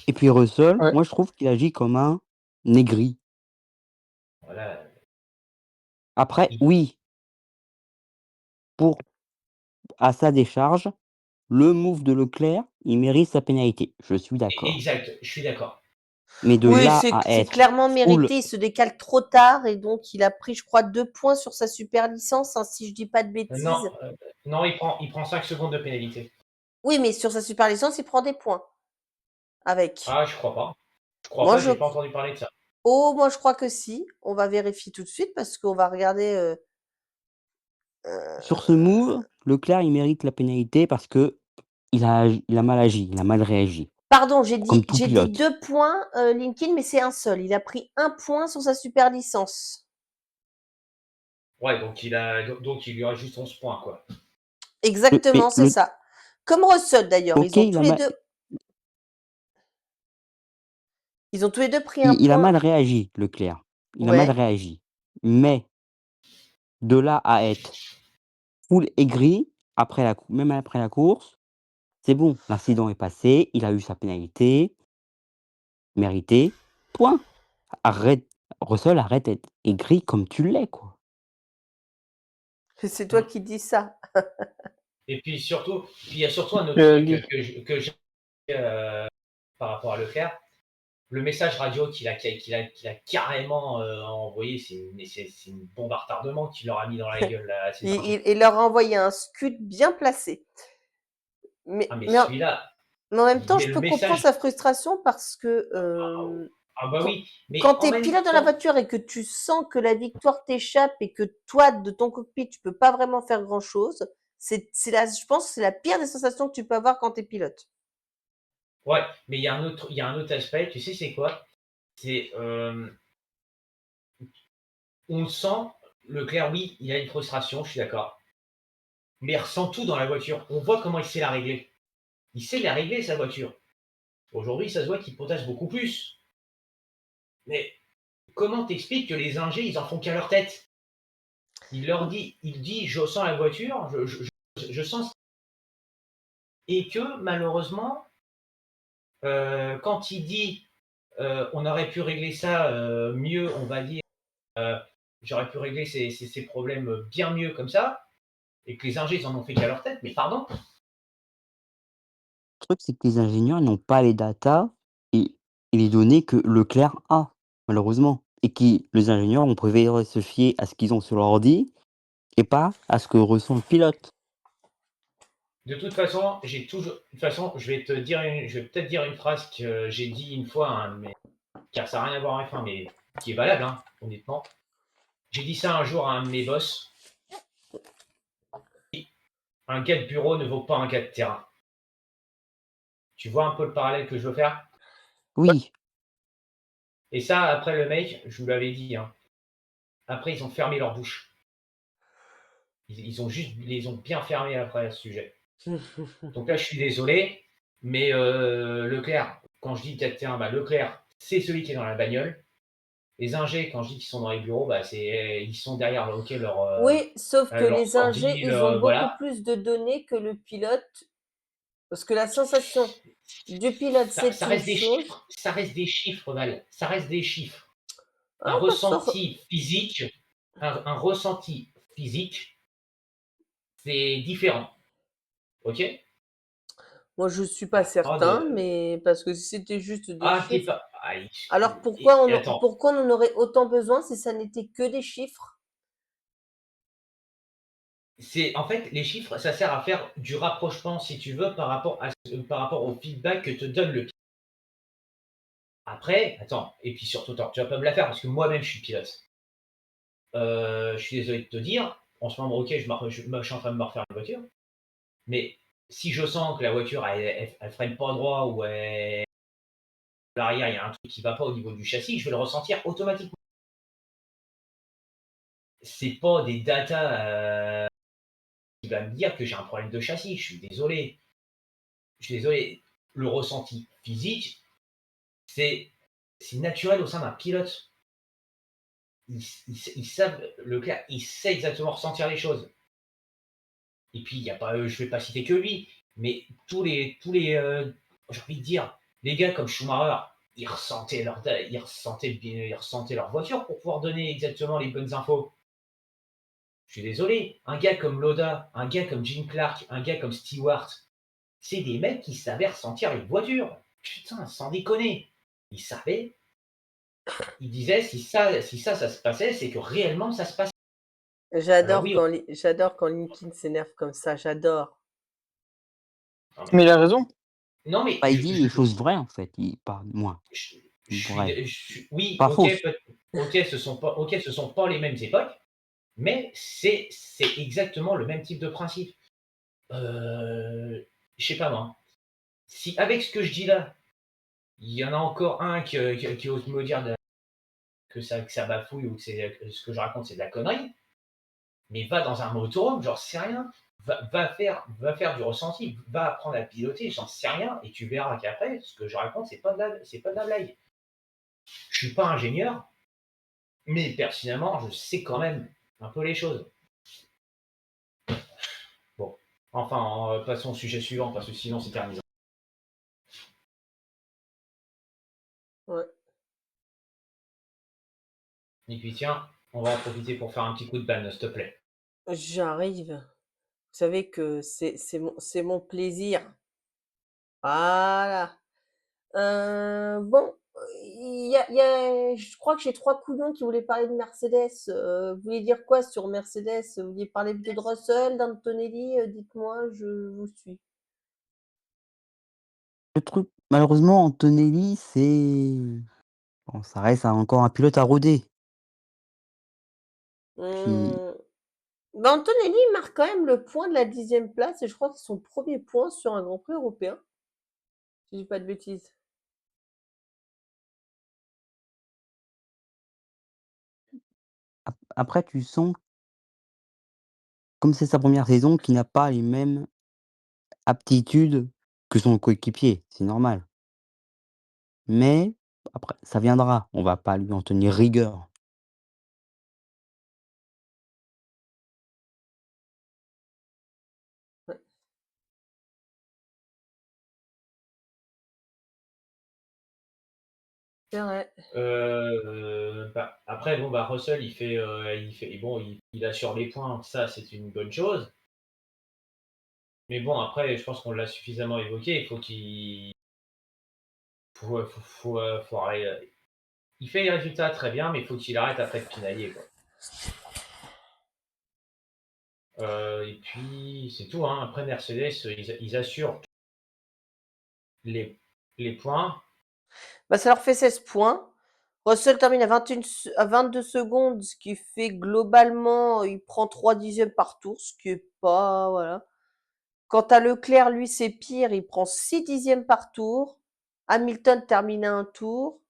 Et puis Russell, Ouais. moi, je trouve qu'il agit comme un aigri. Voilà. Après, Il- oui, pour à sa décharge, le move de Leclerc, il mérite sa pénalité, je suis d'accord. Exact, je suis d'accord. Mais de Oui, là à c'est être clairement full mérité. Il se décale trop tard et donc il a pris, je crois, 2 points sur sa super licence, hein, si je dis pas de Non, bêtises. non, il prend 5 secondes de pénalité. Oui, mais sur sa super licence, il prend des points avec. Ah, je crois pas. Je crois Moi, pas, je, j'ai pas entendu parler de ça. Oh, moi, je crois que si. On va vérifier tout de suite parce qu'on va regarder. Sur ce move, Leclerc, il mérite la pénalité parce que il a mal agi, il a mal réagi, Pardon, comme tout j'ai dit pilote. 2 points, Lincoln, mais c'est un seul. Il a pris 1 point sur sa super licence. Ouais, donc il lui reste juste 11 points, quoi. Exactement, Mais c'est ça. Comme Russell d'ailleurs, OK, il a mal ils ont tous les 2 pris 1 il a mal point. réagi, Leclerc. Il a mal Ouais. réagi. Mais de là à être full aigri même après la course, c'est bon, l'incident est passé, il a eu sa pénalité méritée, point. Arrête Russell, arrête d'être aigri comme tu l'es, quoi. C'est toi Mmh. qui dis ça. Et puis surtout, il y a surtout un autre Je truc lis. que j'ai par rapport à Leclerc. Le message radio qu'il a carrément envoyé, c'est une bombe à retardement qu'il leur a mis dans la gueule là. Il leur a envoyé un scud bien placé. Ah mais Mais en celui-là, même temps, mais je le peux comprendre message, sa frustration parce que, ah bah quand oui, mais quand tu en es même pilote dans la temps, voiture et que tu sens que la victoire t'échappe et que toi, de ton cockpit, tu peux pas vraiment faire grand-chose, je pense que c'est la pire des sensations que tu peux avoir quand tu es pilote. ouais, mais il y a un autre aspect, tu sais c'est quoi? C'est on le sent, Leclerc, oui, il a une frustration, je suis d'accord, mais il ressent tout dans la voiture. On voit comment il sait la régler. Il sait la régler sa voiture. Aujourd'hui, ça se voit qu'il potasse beaucoup plus. Mais comment t'expliques que les ingés, ils en font qu'à leur tête? Il dit, je sens la voiture, je sens, et que malheureusement, quand il dit, on aurait pu régler ça mieux, on va dire, euh, j'aurais pu régler ces problèmes bien mieux comme ça, et que les ingés, ils en ont fait qu'à leur tête. Mais pardon? Le truc, c'est que les ingénieurs n'ont pas les datas et les données que Leclerc a, malheureusement. Et les ingénieurs ont préféré se fier à ce qu'ils ont sur leur ordi et pas à ce que ressent le pilote. De toute façon, de toute façon, je vais peut-être dire une phrase que j'ai dit une fois, hein, mais car ça n'a rien à voir avec F1, mais qui est valable, hein, honnêtement. J'ai dit ça un jour à un de mes boss. Un gars de bureau ne vaut pas un gars de terrain. Tu vois un peu le parallèle que je veux faire? Oui, Et ça, après le mec, je vous l'avais dit, hein, après ils ont fermé leur bouche. Ils les ont bien fermés après à ce sujet. Donc là, je suis désolé, mais Leclerc, quand je dis gars de terrain, bah, Leclerc, c'est celui qui est dans la bagnole. Les ingés, quand je dis qu'ils sont dans les bureaux, bah, ils sont derrière Oui, sauf que leur les ingés, ordi, ils ont beaucoup voilà. plus de données que le pilote, parce que la sensation du pilote, c'est Ça une reste des chose. chiffres, ça reste des chiffres, Val. Ça reste des chiffres. Ah, Un pas sûr. ressenti physique, un ressenti physique, c'est différent. OK? Moi, je suis Il y pas a pas certain, de mais parce que si c'était juste des ah, tu chiffres, pas ah, alors attends, pourquoi on en aurait autant besoin si ça n'était que des chiffres? c'est en fait, les chiffres, ça sert à faire du rapprochement, si tu veux, par rapport au feedback que te donne le pilote. Après, attends, et puis surtout, attends, tu vas pas me la faire parce que moi-même, je suis pilote. Je suis désolé de te dire, en ce moment, OK, je suis en train de me refaire une voiture, mais si je sens que la voiture, elle freine pas droit ou l'arrière, il y a un truc qui va pas au niveau du châssis, je vais le ressentir automatiquement. C'est pas des datas qui va me dire que j'ai un problème de châssis. Je suis désolé. Je suis désolé. Le ressenti physique, c'est naturel au sein d'un pilote. Ils savent, Leclerc, il sait exactement ressentir les choses. Et puis, il y a pas, je vais pas citer que lui, mais j'ai envie de dire, les gars comme Schumacher, ils ressentaient leur voiture pour pouvoir donner exactement les bonnes infos. Je suis désolé, un gars comme Loda, un gars comme Jim Clark, un gars comme Stewart, c'est des mecs qui savaient ressentir une voiture. Putain, sans déconner. Ils savaient, ils disaient ça se passait, c'est que réellement ça se passait. Alors oui, J'adore quand Linkin s'énerve comme ça, j'adore. non Mais mais, il a raison. non mais bah, il dit les choses vraies, en fait, il parle moins. Ouais. Oui, Pas ok, fausse. ok, ce sont pas les mêmes époques, mais c'est exactement le même type de principe. Je sais pas moi. Si avec ce que je dis là, il y en a encore un qui ose me dire que ça bafouille ou que ce que je raconte c'est de la connerie, mais va dans un motorhome, j'en sais rien. Va faire du ressenti, va apprendre à piloter, j'en sais rien, et tu verras qu'après, ce que je raconte, c'est pas de la blague. Je suis pas ingénieur, mais personnellement, je sais quand même un peu les choses. Bon, enfin, passons au sujet suivant, parce que sinon c'est terminé. Ouais. Et puis tiens, on va en profiter pour faire un petit coup de banne, s'il te plaît. J'arrive. Vous savez que c'est mon plaisir. Voilà. Bon, je crois que j'ai 3 couillons qui voulaient parler de Mercedes. Vous voulez dire quoi sur Mercedes? Vous vouliez parler plutôt de Russell, d'Antonelli? Dites-moi, je vous suis. Le truc, malheureusement, Antonelli, bon, ça reste encore un pilote à rôder. Puis Hum, bah, Antonelli marque quand même le point de la 10e place et je crois que c'est son premier point sur un Grand Prix européen, si je dis pas de bêtises. après, tu sens, comme c'est sa première saison, qu'il n'a pas les mêmes aptitudes que son coéquipier. C'est normal. Mais après, ça viendra. On va pas lui en tenir rigueur. Ouais, c'est vrai. Après, bon, bah, Russell, bon, il assure les points, ça, c'est une bonne chose. Mais bon, après, je pense qu'on l'a suffisamment évoqué. Il faut qu'il faut arrêter. Il fait les résultats très bien, mais il faut qu'il arrête après de pinailler, quoi. Et puis, c'est tout, hein. Après, Mercedes, ils assurent les, les points. Bah, ça leur fait 16 points. Russell termine à 22 secondes, ce qui fait globalement, il prend 3 dixièmes par tour, ce qui est pas, voilà. Quant à Leclerc, lui, c'est pire, il prend 6 dixièmes par tour. Hamilton termine à un tour.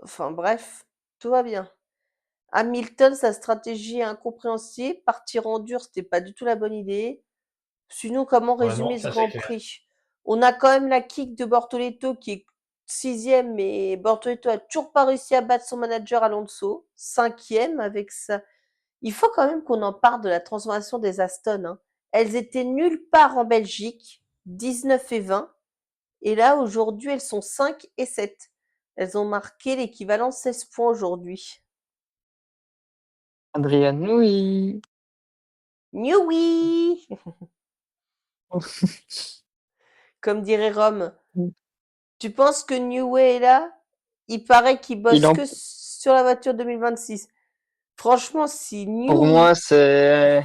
Enfin bref, tout va bien. Hamilton, sa stratégie est incompréhensible. Partir en dur, c'était pas du tout la bonne idée. Sinon, comment Ouais, non, résumer ce ça, c'est Grand clair. Prix? On a quand même la kick de Bortoleto qui est 6e, mais Bortoleto a toujours pas réussi à battre son manager Alonso. 5e avec ça. Il faut quand même qu'on en parle de la transformation des Aston, hein. Elles étaient nulle part en Belgique, 19 et 20. Et là, aujourd'hui, elles sont 5 et 7. Elles ont marqué l'équivalent 16 points aujourd'hui. Adrien Newey. Newey, comme dirait Rome. Tu penses que Newey est là? Il paraît qu'il bosse que sur la voiture 2026. Franchement, si Pour New... moi, c'est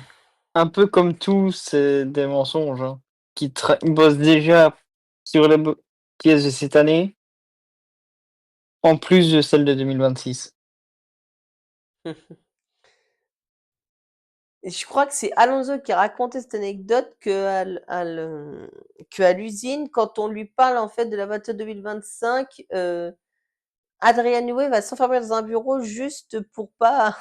un peu comme tout, c'est des mensonges, hein. Ils bossent déjà sur les pièces de cette année, en plus de celle de 2026. Et je crois que c'est Alonso qui a raconté cette anecdote que à l'usine, quand on lui parle en fait de la voiture 2025, Adrian Newey va s'enfermer dans un bureau juste pour pas,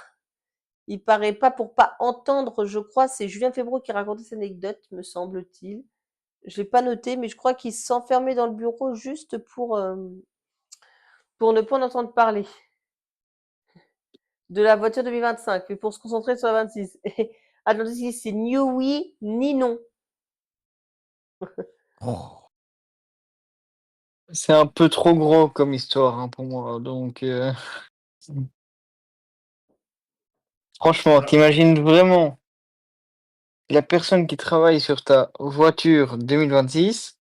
il paraît pas pour pas entendre, je crois, c'est Julien Febvre qui a raconté cette anecdote, me semble-t-il. Je l'ai pas noté, mais je crois qu'il s'enfermait dans le bureau juste pour ne pas en entendre parler de la voiture 2025, mais pour se concentrer sur la 26. Et Atlantis, c'est ni oui, ni non. Oh. C'est un peu trop gros comme histoire, hein, pour moi. Donc, franchement, Alors, t'imagines vraiment la personne qui travaille sur ta voiture 2026,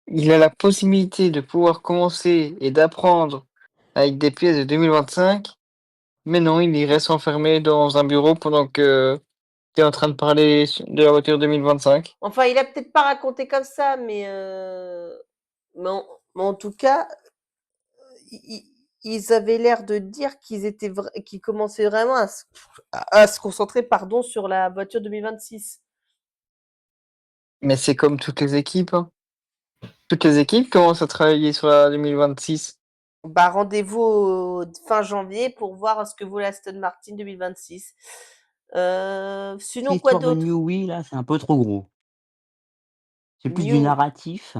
il a la possibilité de pouvoir commencer et d'apprendre avec des pièces de 2025, mais non, il y reste enfermé dans un bureau pendant que tu es en train de parler de la voiture 2025. Enfin, il a peut-être pas raconté comme ça, mais en tout cas, ils avaient l'air de dire qu'ils commençaient vraiment à se concentrer, pardon, sur la voiture 2026. Mais c'est comme toutes les équipes, hein. Toutes les équipes commencent à travailler sur la 2026. Bah, rendez-vous fin janvier pour voir ce que vaut l'Aston Martin 2026. Cette Sinon, quoi histoire de d'autre? New Wheel, là, c'est un peu trop gros. C'est plus du New, narratif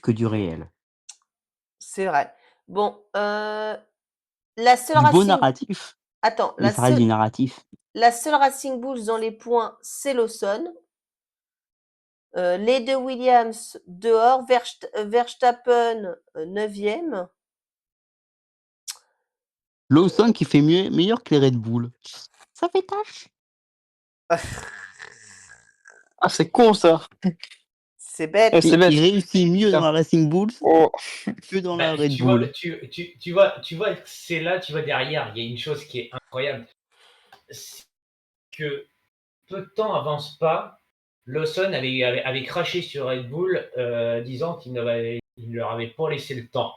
que du réel. c'est vrai. Bon, la seule Du beau Racing, narratif, attends, mais ça reste du narratif. la seule Racing Bulls dans les points, c'est Lawson. Les deux Williams dehors, Verstappen 9e. Lawson qui fait meilleur que les Red Bull. Ça fait tâche. Ah, c'est con ça. C'est bête. C'est bête. Il réussit mieux dans la Racing Bulls Oh. que dans Bah, la Red tu vois, Bull. tu vois, c'est là, tu vois derrière, il y a une chose qui est incroyable, c'est que peu de temps avance pas, Lawson avait craché sur Red Bull, disant qu'il il leur avait pas laissé le temps.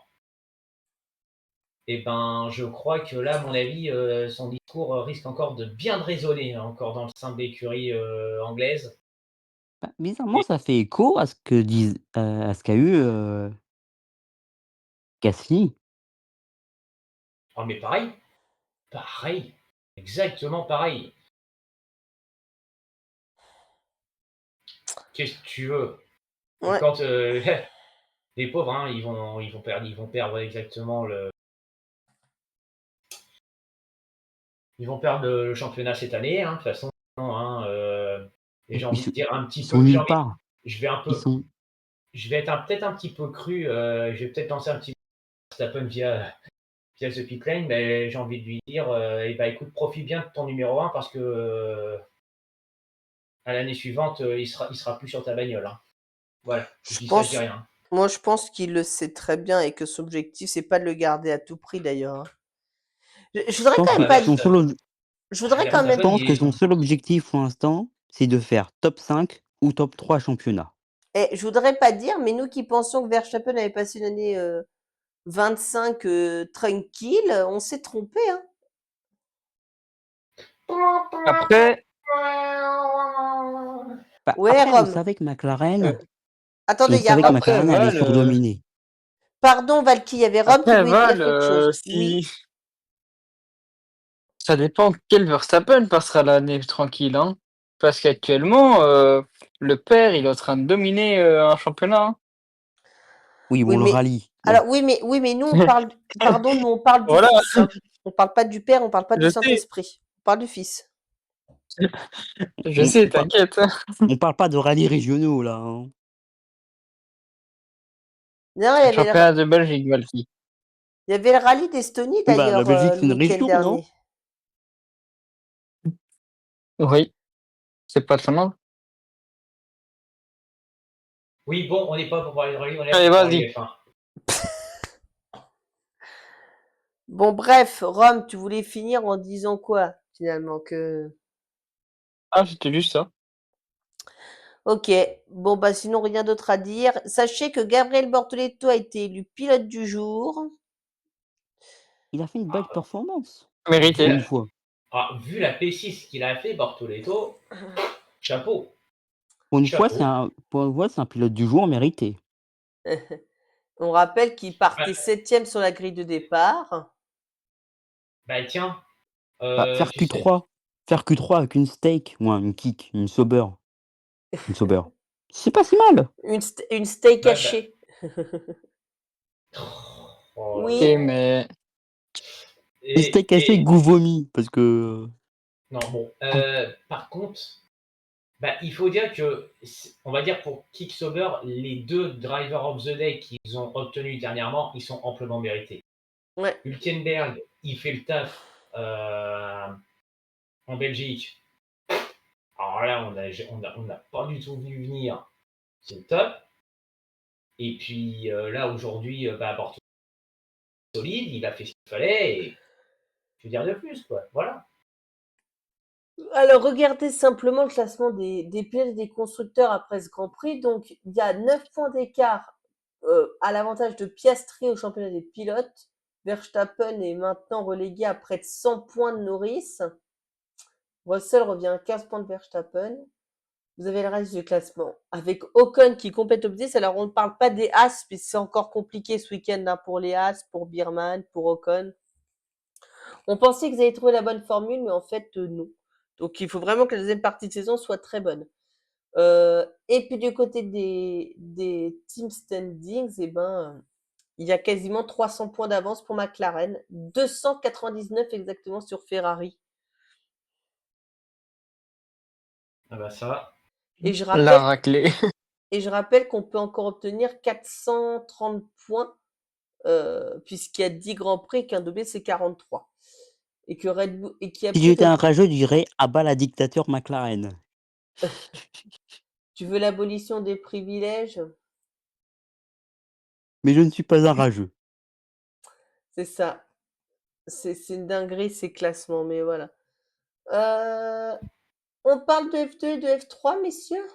Et ben, je crois que là, à mon avis, son discours risque encore de bien résonner, hein, encore dans le sein de l'écurie anglaise. Bah, bizarrement, Et, ça fait écho à ce à ce qu'a eu Gasly. oh, mais pareil, exactement pareil. Qu'est-ce que tu veux? Et Ouais. quand les pauvres, hein, ils vont perdre exactement ils vont perdre le championnat cette année, hein, de toute façon. Hein, et j'ai envie de dire un petit Ils sont peu, nulle part. je vais un Ils peu, sont je vais être peut-être un petit peu cru. Je vais peut-être lancer un petit Verstappen via ce pit lane, mais j'ai envie de lui dire, eh ben, écoute, profite bien de ton numéro 1 parce que à l'année suivante, il sera plus sur ta bagnole. Hein. Voilà, je dis ça, je dis rien. Moi, je pense qu'il le sait très bien et que son objectif, c'est pas de le garder à tout prix d'ailleurs. Hein. Je voudrais pense quand Ah même bah, pas. Verstappen, Je voudrais quand je même. pense que son seul objectif pour l'instant, c'est de faire top 5 ou top 3 championnat. Je voudrais pas dire, mais nous qui pensions que Verstappen avait passé une année 25 tranquille, on s'est trompé. Hein. Après, Bah, Ouais, après, on Rome. savait que McLaren Attendez, il y a Rome. après allait Val, surdominer. Pardon, Valky, il y avait Rome qui après voulait dire Val, quelque chose. si Oui. ça dépend quel Verstappen passera l'année tranquille, hein. Parce qu'actuellement, le père, il est en train de dominer un championnat. Hein. Oui, Oui, bon, le mais rallye, bon. alors oui, mais nous on parle, pardon, nous on parle du Voilà, fils. Hein. On parle pas du père, on parle pas du je sais, Saint-Esprit. On parle du fils. je On, sais, on, par- t'inquiète. on parle pas de rallye régionaux, là. Hein. Non, C'est le championnat de Belgique, Valky. il y avait le rallye d'Estonie Oui, bah, la d'ailleurs Belgique, le c'est une week-end région, non? dernier. Oui, c'est pas très mal. Oui, bon, on n'est pas pour parler de rallye, on est là Allez, pour parler vas-y. F1. Bon, bref, Rome, tu voulais finir en disant quoi finalement que. Ah, c'était juste ça. Ok, bon bah sinon rien d'autre à dire. Sachez que Gabriel Bortoleto a été élu pilote du jour. Il a fait une belle performance, Vu pour Mérité. une la, fois. vu la P6 qu'il a fait, Bortoleto, chapeau, Pour une fois, chapeau. c'est un pilote du jour mérité. On rappelle qu'il Bah, partait 7e sur la grille de départ. bah, tiens, Bah, faire tu sais, Q3, faire Q3 avec une steak, ou une kick, une sauber. C'est pas si mal. Une steak bah, hachée. oh là Oui, Et là. mais Une steak haché Et goût vomi, parce que non, bon, par contre, bah, il faut dire que, on va dire pour Kicksober, les 2 Driver of the Day qu'ils ont obtenus dernièrement, ils sont amplement mérités. ouais. Hülkenberg, il fait le taf en Belgique. Alors là, on n'a pas du tout vu venir. C'est le top. Et puis là, aujourd'hui, bah, Porto solide, il a fait ce qu'il fallait. Et je veux dire de plus, quoi. Voilà. Alors, regardez simplement le classement des pilotes et des constructeurs après ce Grand Prix. Donc, il y a 9 points d'écart a l'avantage de Piastri au championnat des pilotes. Verstappen est maintenant relégué à près de 100 points de Norris. Russell revient à 15 points de Verstappen. Vous avez le reste du classement. Avec Ocon qui complète top 10. Alors, on ne parle pas des As, puisque c'est encore compliqué ce week-end hein, pour les As, pour Birman, pour Ocon. On pensait qu'ils avaient trouvé la bonne formule, mais en fait, non. Donc, il faut vraiment que la deuxième partie de saison soit très bonne. Et puis, du côté des team standings, eh ben, il y a quasiment 300 points d'avance pour McLaren. 299 exactement sur Ferrari. Ah bah ça. Et je La rappelle, raclée. et je rappelle qu'on peut encore obtenir 430 points, puisqu'il y a 10 Grands Prix, qu'un doublé, c'est 43. Et que Red Bull, et qu'il y a Si plus j'étais que... un rageux, je dirais à bas la dictature McLaren. Tu veux l'abolition des privilèges? Mais je ne suis pas un rageux. C'est ça. C'est une dinguerie, ces classements, mais voilà. On parle de F2 et de F3, messieurs?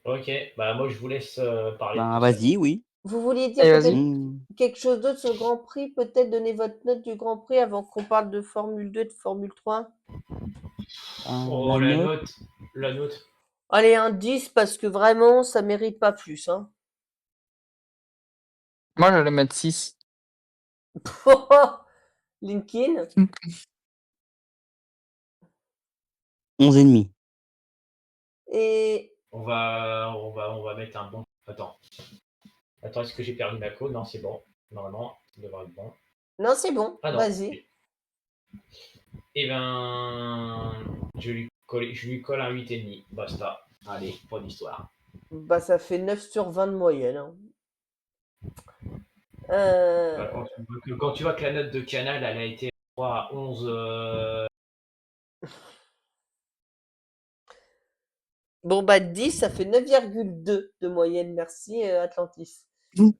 Ok, bah moi je vous laisse parler de Ben tout ça. vas-y, oui. Vous vouliez dire Allez, peut-être vas-y. quelque chose d'autre sur le Grand Prix? Peut-être donner votre note du Grand Prix avant qu'on parle de Formule 2 et de Formule 3? Oh, La note. la note. Allez, un 10 parce que vraiment, ça mérite pas plus. Hein. Moi, j'allais mettre 6. Linkin, 11,5. et On va mettre un bon. Attends, est-ce que j'ai perdu ma code? Non, c'est bon. Normalement, ça devrait être bon. non, c'est bon, Ah non. vas-y. Eh ben, je lui colle un 8,5. Basta. Allez, pas d'histoire. Bah, ça fait 9 sur 20 de moyenne. Hein. Bah, quand tu vois que la note de Canal, elle a été à 11. Bon, bah, 10, ça fait 9,2 de moyenne. Merci, Atlantis. Mmh.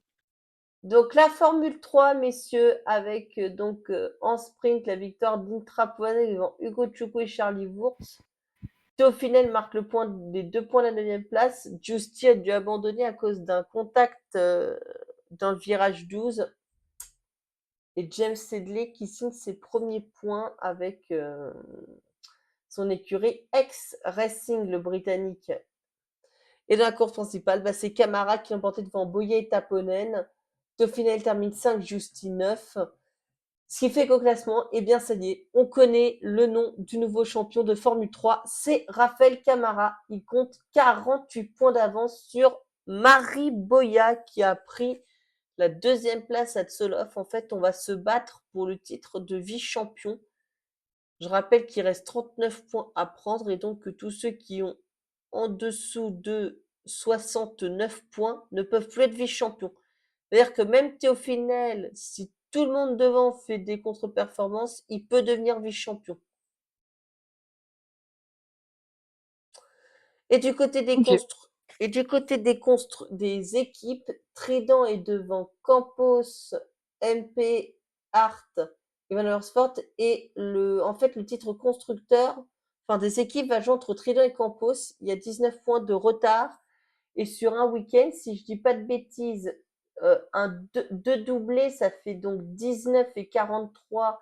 Donc, la Formule 3, messieurs, avec en sprint la victoire d'Intra Poinet devant Hugo Tchoukou et Charlie Wurz. Théophile marque les 2 points de la 9e place. Giusti a dû abandonner à cause d'un contact dans le virage 12. Et James Sedley qui signe ses premiers points avec son écurie ex-Racing, le Britannique. Et dans la course principale, bah, c'est Camara qui a emporté devant Boyer et Taponen. Dauphinel termine 5, Justi 9. Ce qui fait qu'au classement, eh bien ça y est, on connaît le nom du nouveau champion de Formule 3, c'est Raphaël Camara. Il compte 48 points d'avance sur Mari Boya qui a pris la 2e place à Tsolov. En fait, on va se battre pour le titre de vice-champion. Je rappelle qu'il reste 39 points à prendre et donc que tous ceux qui ont en dessous de 69 points ne peuvent plus être vice-champions. C'est-à-dire que même Théophile, si tout le monde devant fait des contre-performances, il peut devenir vice-champion. Et du côté des Ok. des équipes, Trident est devant Campos, MP, Hart et Van Sport. Et en fait, le titre constructeur, enfin des équipes va jouer entre Trident et Campos. Il y a 19 points de retard. Et sur un week-end, si je dis pas de bêtises, deux doublés, ça fait donc 19 et 43,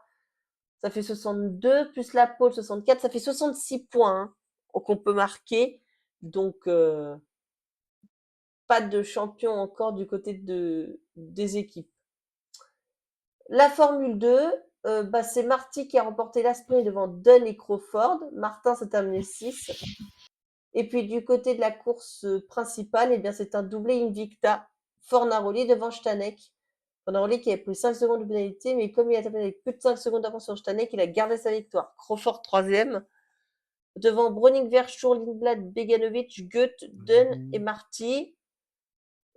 ça fait 62, plus la pole 64, ça fait 66 points hein, qu'on peut marquer. Donc, pas de champion encore du côté des équipes. La Formule 2, bah, c'est Marty qui a remporté la sprint devant Dunn et Crawford. Martin s'est terminé 6. Et puis du côté de la course principale, eh bien, c'est un doublé Invicta. Fornaroli devant Stanek. Fornaroli qui avait pris 5 secondes de pénalité, mais comme il a terminé avec plus de 5 secondes d'avance sur Stanek, il a gardé sa victoire. Crawford 3e. Devant Browning, Verschoor, Lindblad, Beganovic, Goethe, Dunn et Marty.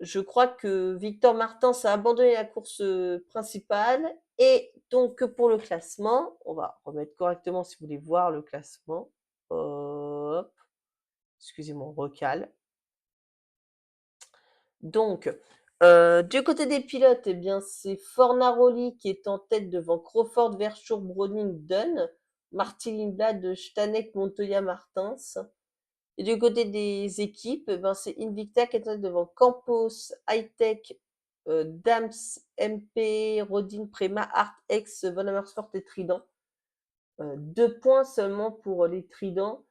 Je crois que Victor Martins a abandonné la course principale. Et donc pour le classement, on va remettre correctement si vous voulez voir le classement. Hop. Excusez-moi, on recale. Donc, du côté des pilotes, eh bien, c'est Fornaroli qui est en tête devant Crawford, Verschoor, Browning, Dunn, Martin Lindblad, Stanek, Montoya, Martins. Et du côté des équipes, ben, c'est Invicta qui est devant Campos, Hightech, Dams, MP, Rodin, Prema, Artex, Von Amersfoort et Trident. 2 points seulement pour les Tridents.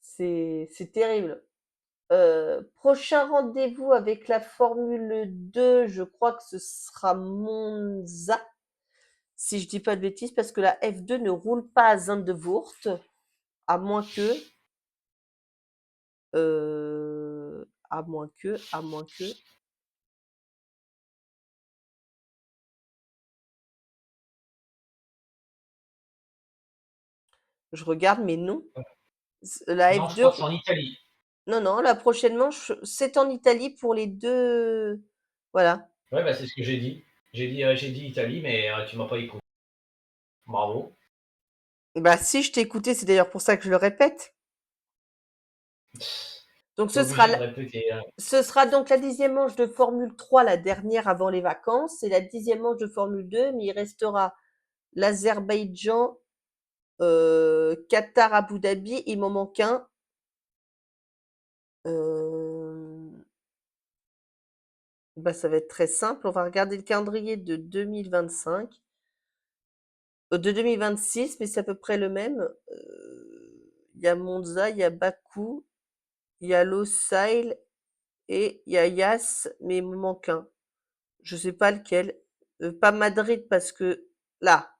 C'est terrible. Prochain rendez-vous avec la Formule 2, je crois que ce sera Monza, si je dis pas de bêtises, parce que la F2 ne roule pas à Zandvoort, à moins que, à moins que. Je regarde, mais non. La Non, je F2. crois que c'est en Italie. Non, la prochaine manche, c'est en Italie pour les deux. Voilà. Ouais, bah, c'est ce que j'ai dit. J'ai dit Italie, mais tu m'as pas écouté. Bravo. Bah, si, je t'ai écouté, c'est d'ailleurs pour ça que je le répète. Donc, T'es obligé de répéter. ce sera donc la 10e manche de Formule 3, la dernière avant les vacances. C'est la 10e manche de Formule 2, mais il restera l'Azerbaïdjan, Qatar, Abu Dhabi. Il m'en manque un. Bah, ça va être très simple. On va regarder le calendrier de 2025. De 2026, mais c'est à peu près le même. Il y a Monza, il y a Bakou, il y a Losail et il y a Yas, mais il me manque un. Je sais pas lequel. Pas Madrid parce que là.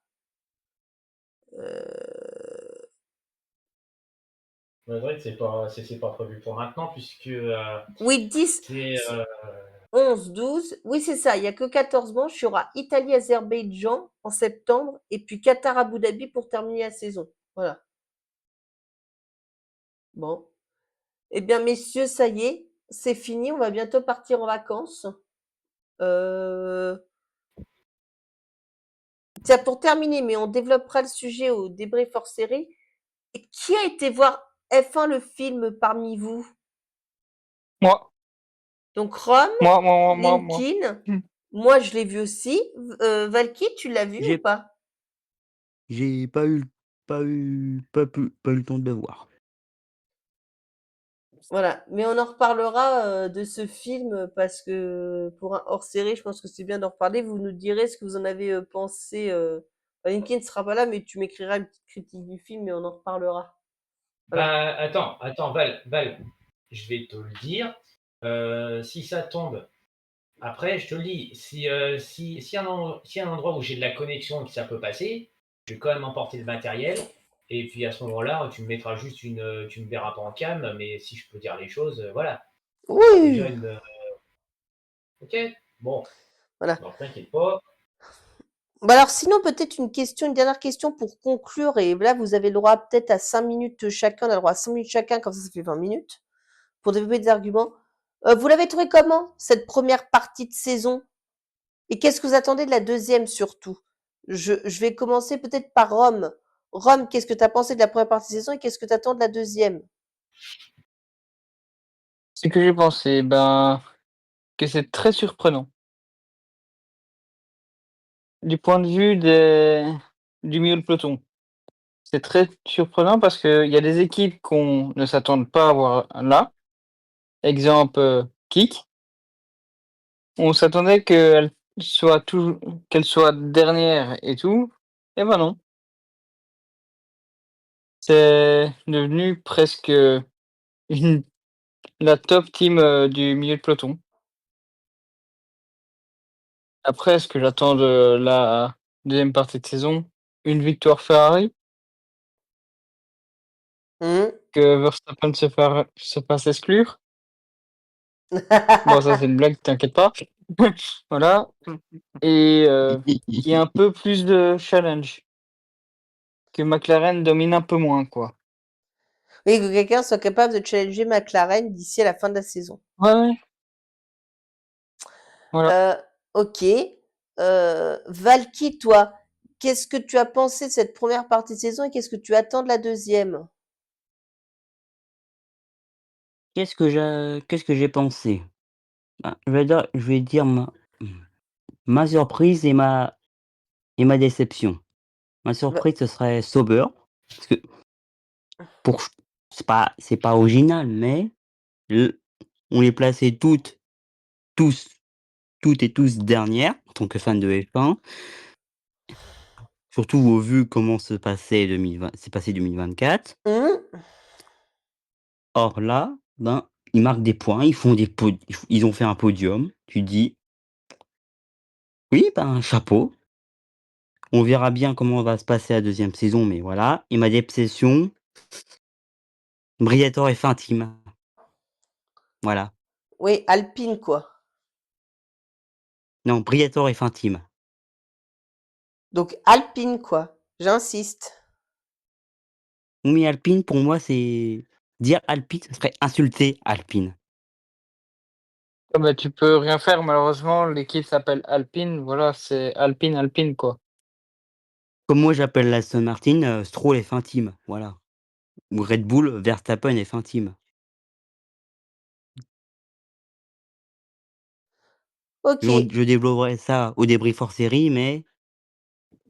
Madrid, c'est pas prévu pour maintenant, puisque Oui, 10, c'est 11, 12. Oui, c'est ça. Il n'y a que 14 manches. Il y aura Italie-Azerbaïdjan en septembre et puis Qatar-Abu Dhabi pour terminer la saison. Voilà. Bon. Eh bien, messieurs, ça y est, c'est fini. On va bientôt partir en vacances. Tiens, pour terminer, mais on développera le sujet au débrief hors série. Et qui a été voir F1 le film parmi vous? Moi, Donc Rome, moi. Linkin, moi je l'ai vu aussi. Valky, tu l'as vu ou J'ai pas? j'ai pas eu le temps de le voir. Voilà, mais on en reparlera de ce film parce que pour un hors-série, je pense que c'est bien d'en reparler. Vous nous direz ce que vous en avez pensé. Linkin ne sera pas là, mais tu m'écriras une petite critique du film et on en reparlera. Voilà. Bah, attends, Val, je vais te le dire. Si ça tombe, après, je te le dis, si un endroit où j'ai de la connexion et que ça peut passer, je vais quand même emporter le matériel. Et puis à ce moment-là, tu me mettras juste tu me verras pas en cam, mais si je peux dire les choses, voilà. Déjà Oui, ok, bon, voilà. alors t'inquiète pas. Bah alors sinon, peut-être une dernière question pour conclure. Et là, vous avez le droit peut-être à 5 minutes chacun. On a le droit à 5 minutes chacun, comme ça fait 20 minutes, pour développer des arguments. Vous l'avez trouvé comment, cette première partie de saison? Et qu'est-ce que vous attendez de la deuxième surtout? Je vais commencer peut-être par Rome. Rome, qu'est-ce que tu as pensé de la première partie de saison et qu'est-ce que tu attends de la deuxième? Ce que j'ai pensé, ben, que c'est très surprenant. Du point de vue du milieu de peloton. C'est très surprenant parce qu'il y a des équipes qu'on ne s'attend pas à voir là. Exemple, Kik. On s'attendait qu'elle soit dernière et tout. Et ben non. C'est devenu presque une la top team, du milieu de peloton. Après, ce que j'attends de la deuxième partie de saison, une victoire Ferrari, Mmh. que Verstappen se fasse exclure. Bon, ça, c'est une blague, t'inquiète pas. Voilà. Et qu'il y ait un peu plus de challenge. Que McLaren domine un peu moins, quoi. Oui, que quelqu'un soit capable de challenger McLaren d'ici à la fin de la saison. Ouais, ouais, voilà. Ok. Valky, toi, qu'est-ce que tu as pensé de cette première partie de saison et qu'est-ce que tu attends de la deuxième? Qu'est-ce que j'ai pensé? Ben, je vais dire ma surprise et ma déception. Ma Va- surprise, ce serait Sauber, parce que pour ch c'est pas original, mais on les plaçait tous, toutes et tous dernières en tant que fan de F1. Surtout au vu comment s'est passé 2024. Mmh. Or là, ben, ils marquent des points, ils ont fait un podium. Tu dis: «Oui, ben, chapeau». On verra bien comment va se passer la deuxième saison, mais voilà. Et ma déception, Briatore F1 Team. Voilà. Oui, Alpine, quoi. Non, Briatore F1 Team. Donc Alpine, quoi. J'insiste. Oui, Alpine, pour moi, c'est dire Alpine, ce serait insulter Alpine. Ah bah, tu peux rien faire malheureusement, l'équipe s'appelle Alpine, voilà, c'est Alpine, quoi. Comme moi, j'appelle l'Aston Martin, Stroll F1 Team, voilà. Ou Red Bull, Verstappen F1 Team. OK. Je développerai ça au débrief hors série, mais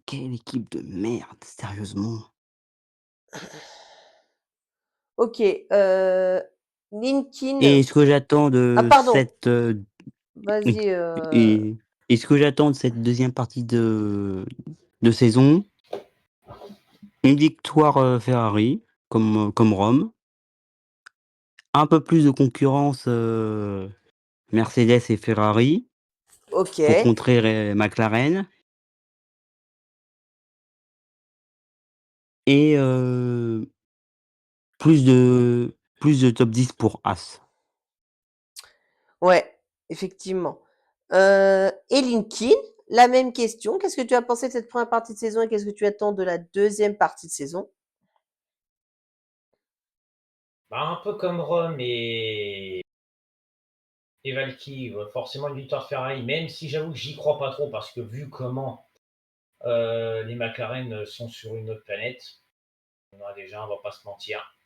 quelle équipe de merde, sérieusement. OK, LinkedIn. Et ce que j'attends Ah de pardon, cette, et vas-y, et ce que j'attends de cette deuxième partie de saison, une victoire, Ferrari, comme Rome, un peu plus de concurrence, Mercedes et Ferrari pour OK. contrer McLaren et plus de top 10 pour As. Ouais, effectivement. Et LinkedIn, la même question. Qu'est-ce que tu as pensé de cette première partie de saison et qu'est-ce que tu attends de la deuxième partie de saison? Bah, un peu comme Rome et Valky, forcément une victoire Ferrari, même si j'avoue que j'y crois pas trop parce que vu comment les McLaren sont sur une autre planète, on en a déjà, on va pas se mentir.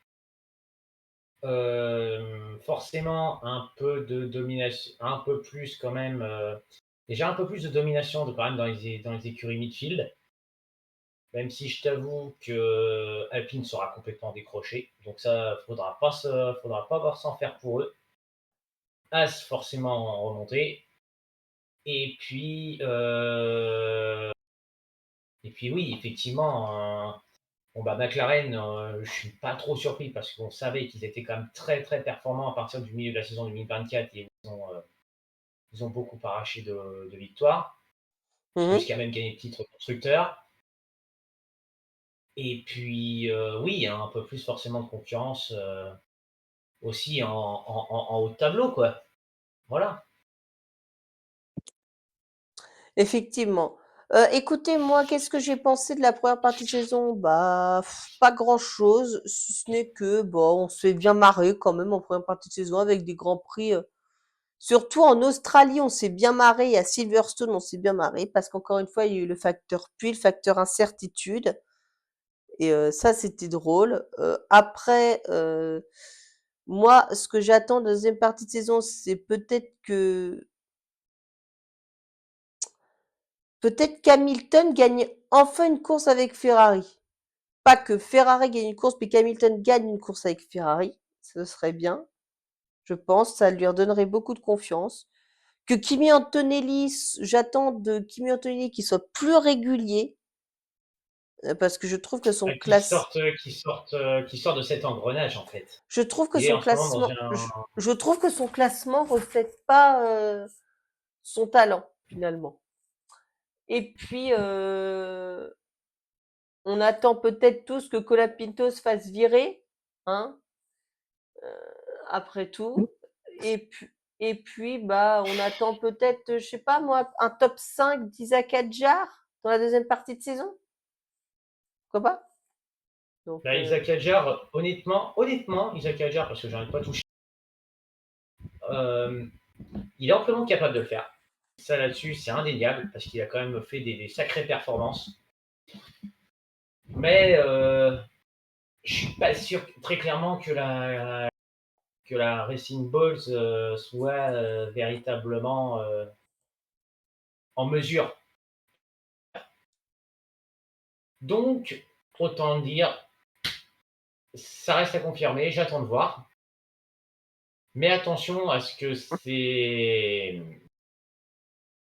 Forcément, un peu de domination, un peu plus quand même, déjà un peu plus de domination quand même dans les écuries midfield, même si je t'avoue que Alpine sera complètement décroché. Donc ça, faudra pas s'en faire pour eux. As forcément en remontée. Et puis, oui, effectivement, bon, bah, McLaren, je suis pas trop surpris parce qu'on savait qu'ils étaient quand même très, très performants à partir du milieu de la saison 2024 et ils ont beaucoup arraché de victoires, Mmh. jusqu'à même gagner le titre constructeur. Et puis, oui, hein, un peu plus forcément de concurrence aussi en haut de tableau, quoi. Voilà. Effectivement. Écoutez, moi, qu'est-ce que j'ai pensé de la première partie de saison? Bah, pas grand-chose, si ce n'est que, bon, on s'est bien marré quand même en première partie de saison avec des grands prix, surtout en Australie, on s'est bien marré et à Silverstone, on s'est bien marré parce qu'encore une fois, il y a eu le facteur pluie, le facteur incertitude et ça, c'était drôle. Après, moi, ce que j'attends de la 2 partie de saison, c'est peut-être qu'Hamilton gagne enfin une course avec Ferrari. Pas que Ferrari gagne une course, mais qu'Hamilton gagne une course avec Ferrari. Ce serait bien, je pense. Ça lui redonnerait beaucoup de confiance. Que Kimi Antonelli, j'attends de Kimi Antonelli qu'il soit plus régulier, parce que je trouve que son classe, Qui sortent de cet engrenage, en fait. je trouve que Il est son en ce moment dans classement, un. je trouve que son classement reflète pas son talent finalement. Et puis on attend peut-être tous que Colapinto se fasse virer, hein, après tout. Et puis bah on attend peut-être, je sais pas moi, un top 5 d'Isaac Adjar dans la deuxième partie de saison. Pourquoi pas? Donc Bah, Isaac Adjar, honnêtement, Isaac Adjar, parce que j'en ai pas touché, euh, il est amplement capable de le faire. Ça là-dessus, c'est indéniable, parce qu'il a quand même fait des sacrées performances. Mais je suis pas sûr très clairement que la Racing Balls soit véritablement en mesure. Donc, autant dire Ça reste à confirmer, j'attends de voir. Mais attention à ce que ces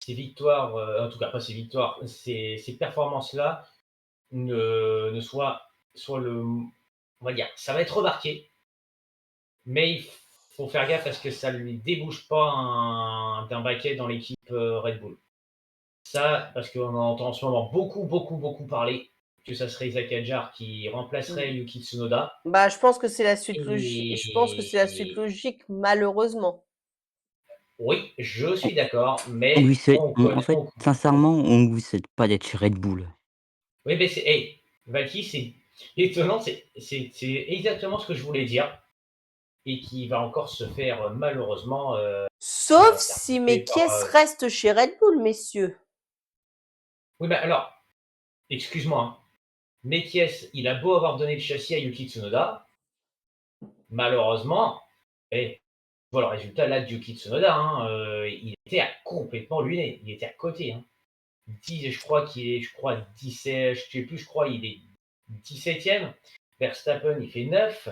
victoires, en tout cas pas ces victoires, ces performances-là ne soient on va dire, ça va être remarqué, mais il faut faire gaffe à ce que ça ne lui débouche pas d'un baquet dans l'équipe Red Bull. Ça, parce qu'on en entend en ce moment beaucoup, beaucoup, beaucoup parler, que ça serait Isaac Hadjar qui remplacerait Mm. Yuki Tsunoda. Bah, je pense que c'est la suite logique. Je pense que c'est la suite Et logique, malheureusement. oui, je On suis d'accord, on lui mais souhaite en fait, sincèrement, on lui souhaite pas d'être chez Red Bull. oui, mais Valky, c'est étonnant, c'est exactement ce que je voulais dire et qui va encore se faire malheureusement Sauf faire si bouffer par. Mekies reste chez Red Bull, messieurs. Oui, mais alors, excuse-moi, hein, Mekies, il a beau avoir donné le châssis à Yuki Tsunoda, malheureusement, voilà le résultat là de Yuki Tsunoda, hein, il était complètement luné, il était à côté. Hein. Je crois qu'il est, 17, je sais plus, je crois il est 17e. Verstappen, il fait 9.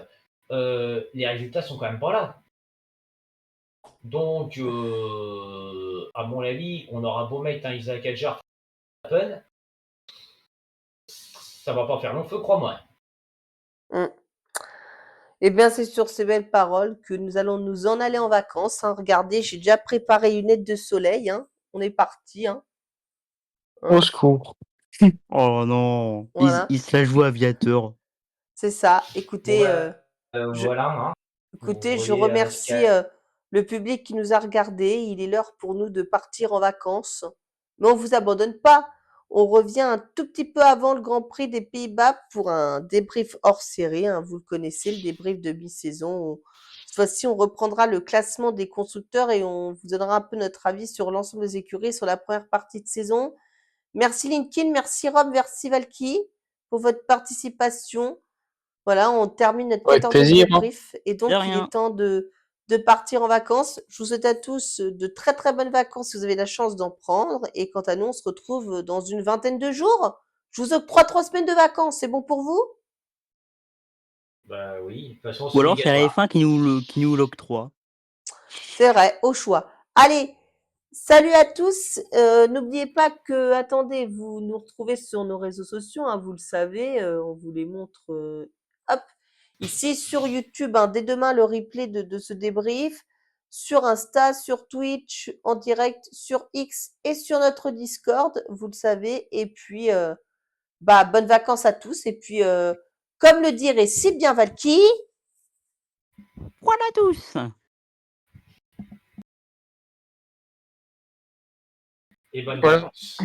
Les résultats sont quand même pas là. Donc, à mon avis, on aura beau mettre un Isaac Hadjar, Verstappen, ça va pas faire long feu, crois-moi. Eh bien, c'est sur ces belles paroles que nous allons nous en aller en vacances. Hein. Regardez, j'ai déjà préparé une aide de soleil. Hein. On est parti. Hein. Au Hein. secours. Oh non, Voilà, il se la joue aviateur. c'est ça. Bon, Écoutez, bah, je, voilà, hein. Vous écoutez, je voyez ce remercie qu'a. le public qui nous a regardés. Il est l'heure pour nous de partir en vacances. Mais on ne vous abandonne pas. On revient un tout petit peu avant le Grand Prix des Pays-Bas pour un débrief hors série. Hein. Vous le connaissez, le débrief de mi-saison. Cette fois-ci, on reprendra le classement des constructeurs et on vous donnera un peu notre avis sur l'ensemble des écuries sur la première partie de saison. Merci Linkin, merci Rob, merci Valky pour votre participation. Voilà, on termine notre Avec 14e plaisir. Hein. débrief et De donc il rien. est temps de partir en vacances. Je vous souhaite à tous de très très bonnes vacances si vous avez la chance d'en prendre. Et quant à nous, on se retrouve dans une vingtaine de jours. Je vous octroie 3 semaines de vacances, c'est bon pour vous? Bah oui, de toute façon, Ou c'est alors c'est la obligatoire. F1 qui nous l'octroie. C'est vrai, au choix. Allez, salut à tous. N'oubliez pas que, attendez, vous nous retrouvez sur nos réseaux sociaux, hein, vous le savez, on vous les montre. Hop, ici sur YouTube, hein, dès demain le replay de ce débrief, sur Insta, sur Twitch, en direct, sur X et sur notre Discord, vous le savez. Et puis, bah, bonnes vacances à tous. Et puis, comme le dirait si bien Valky, Voilà tous. Et bonnes Voilà. vacances.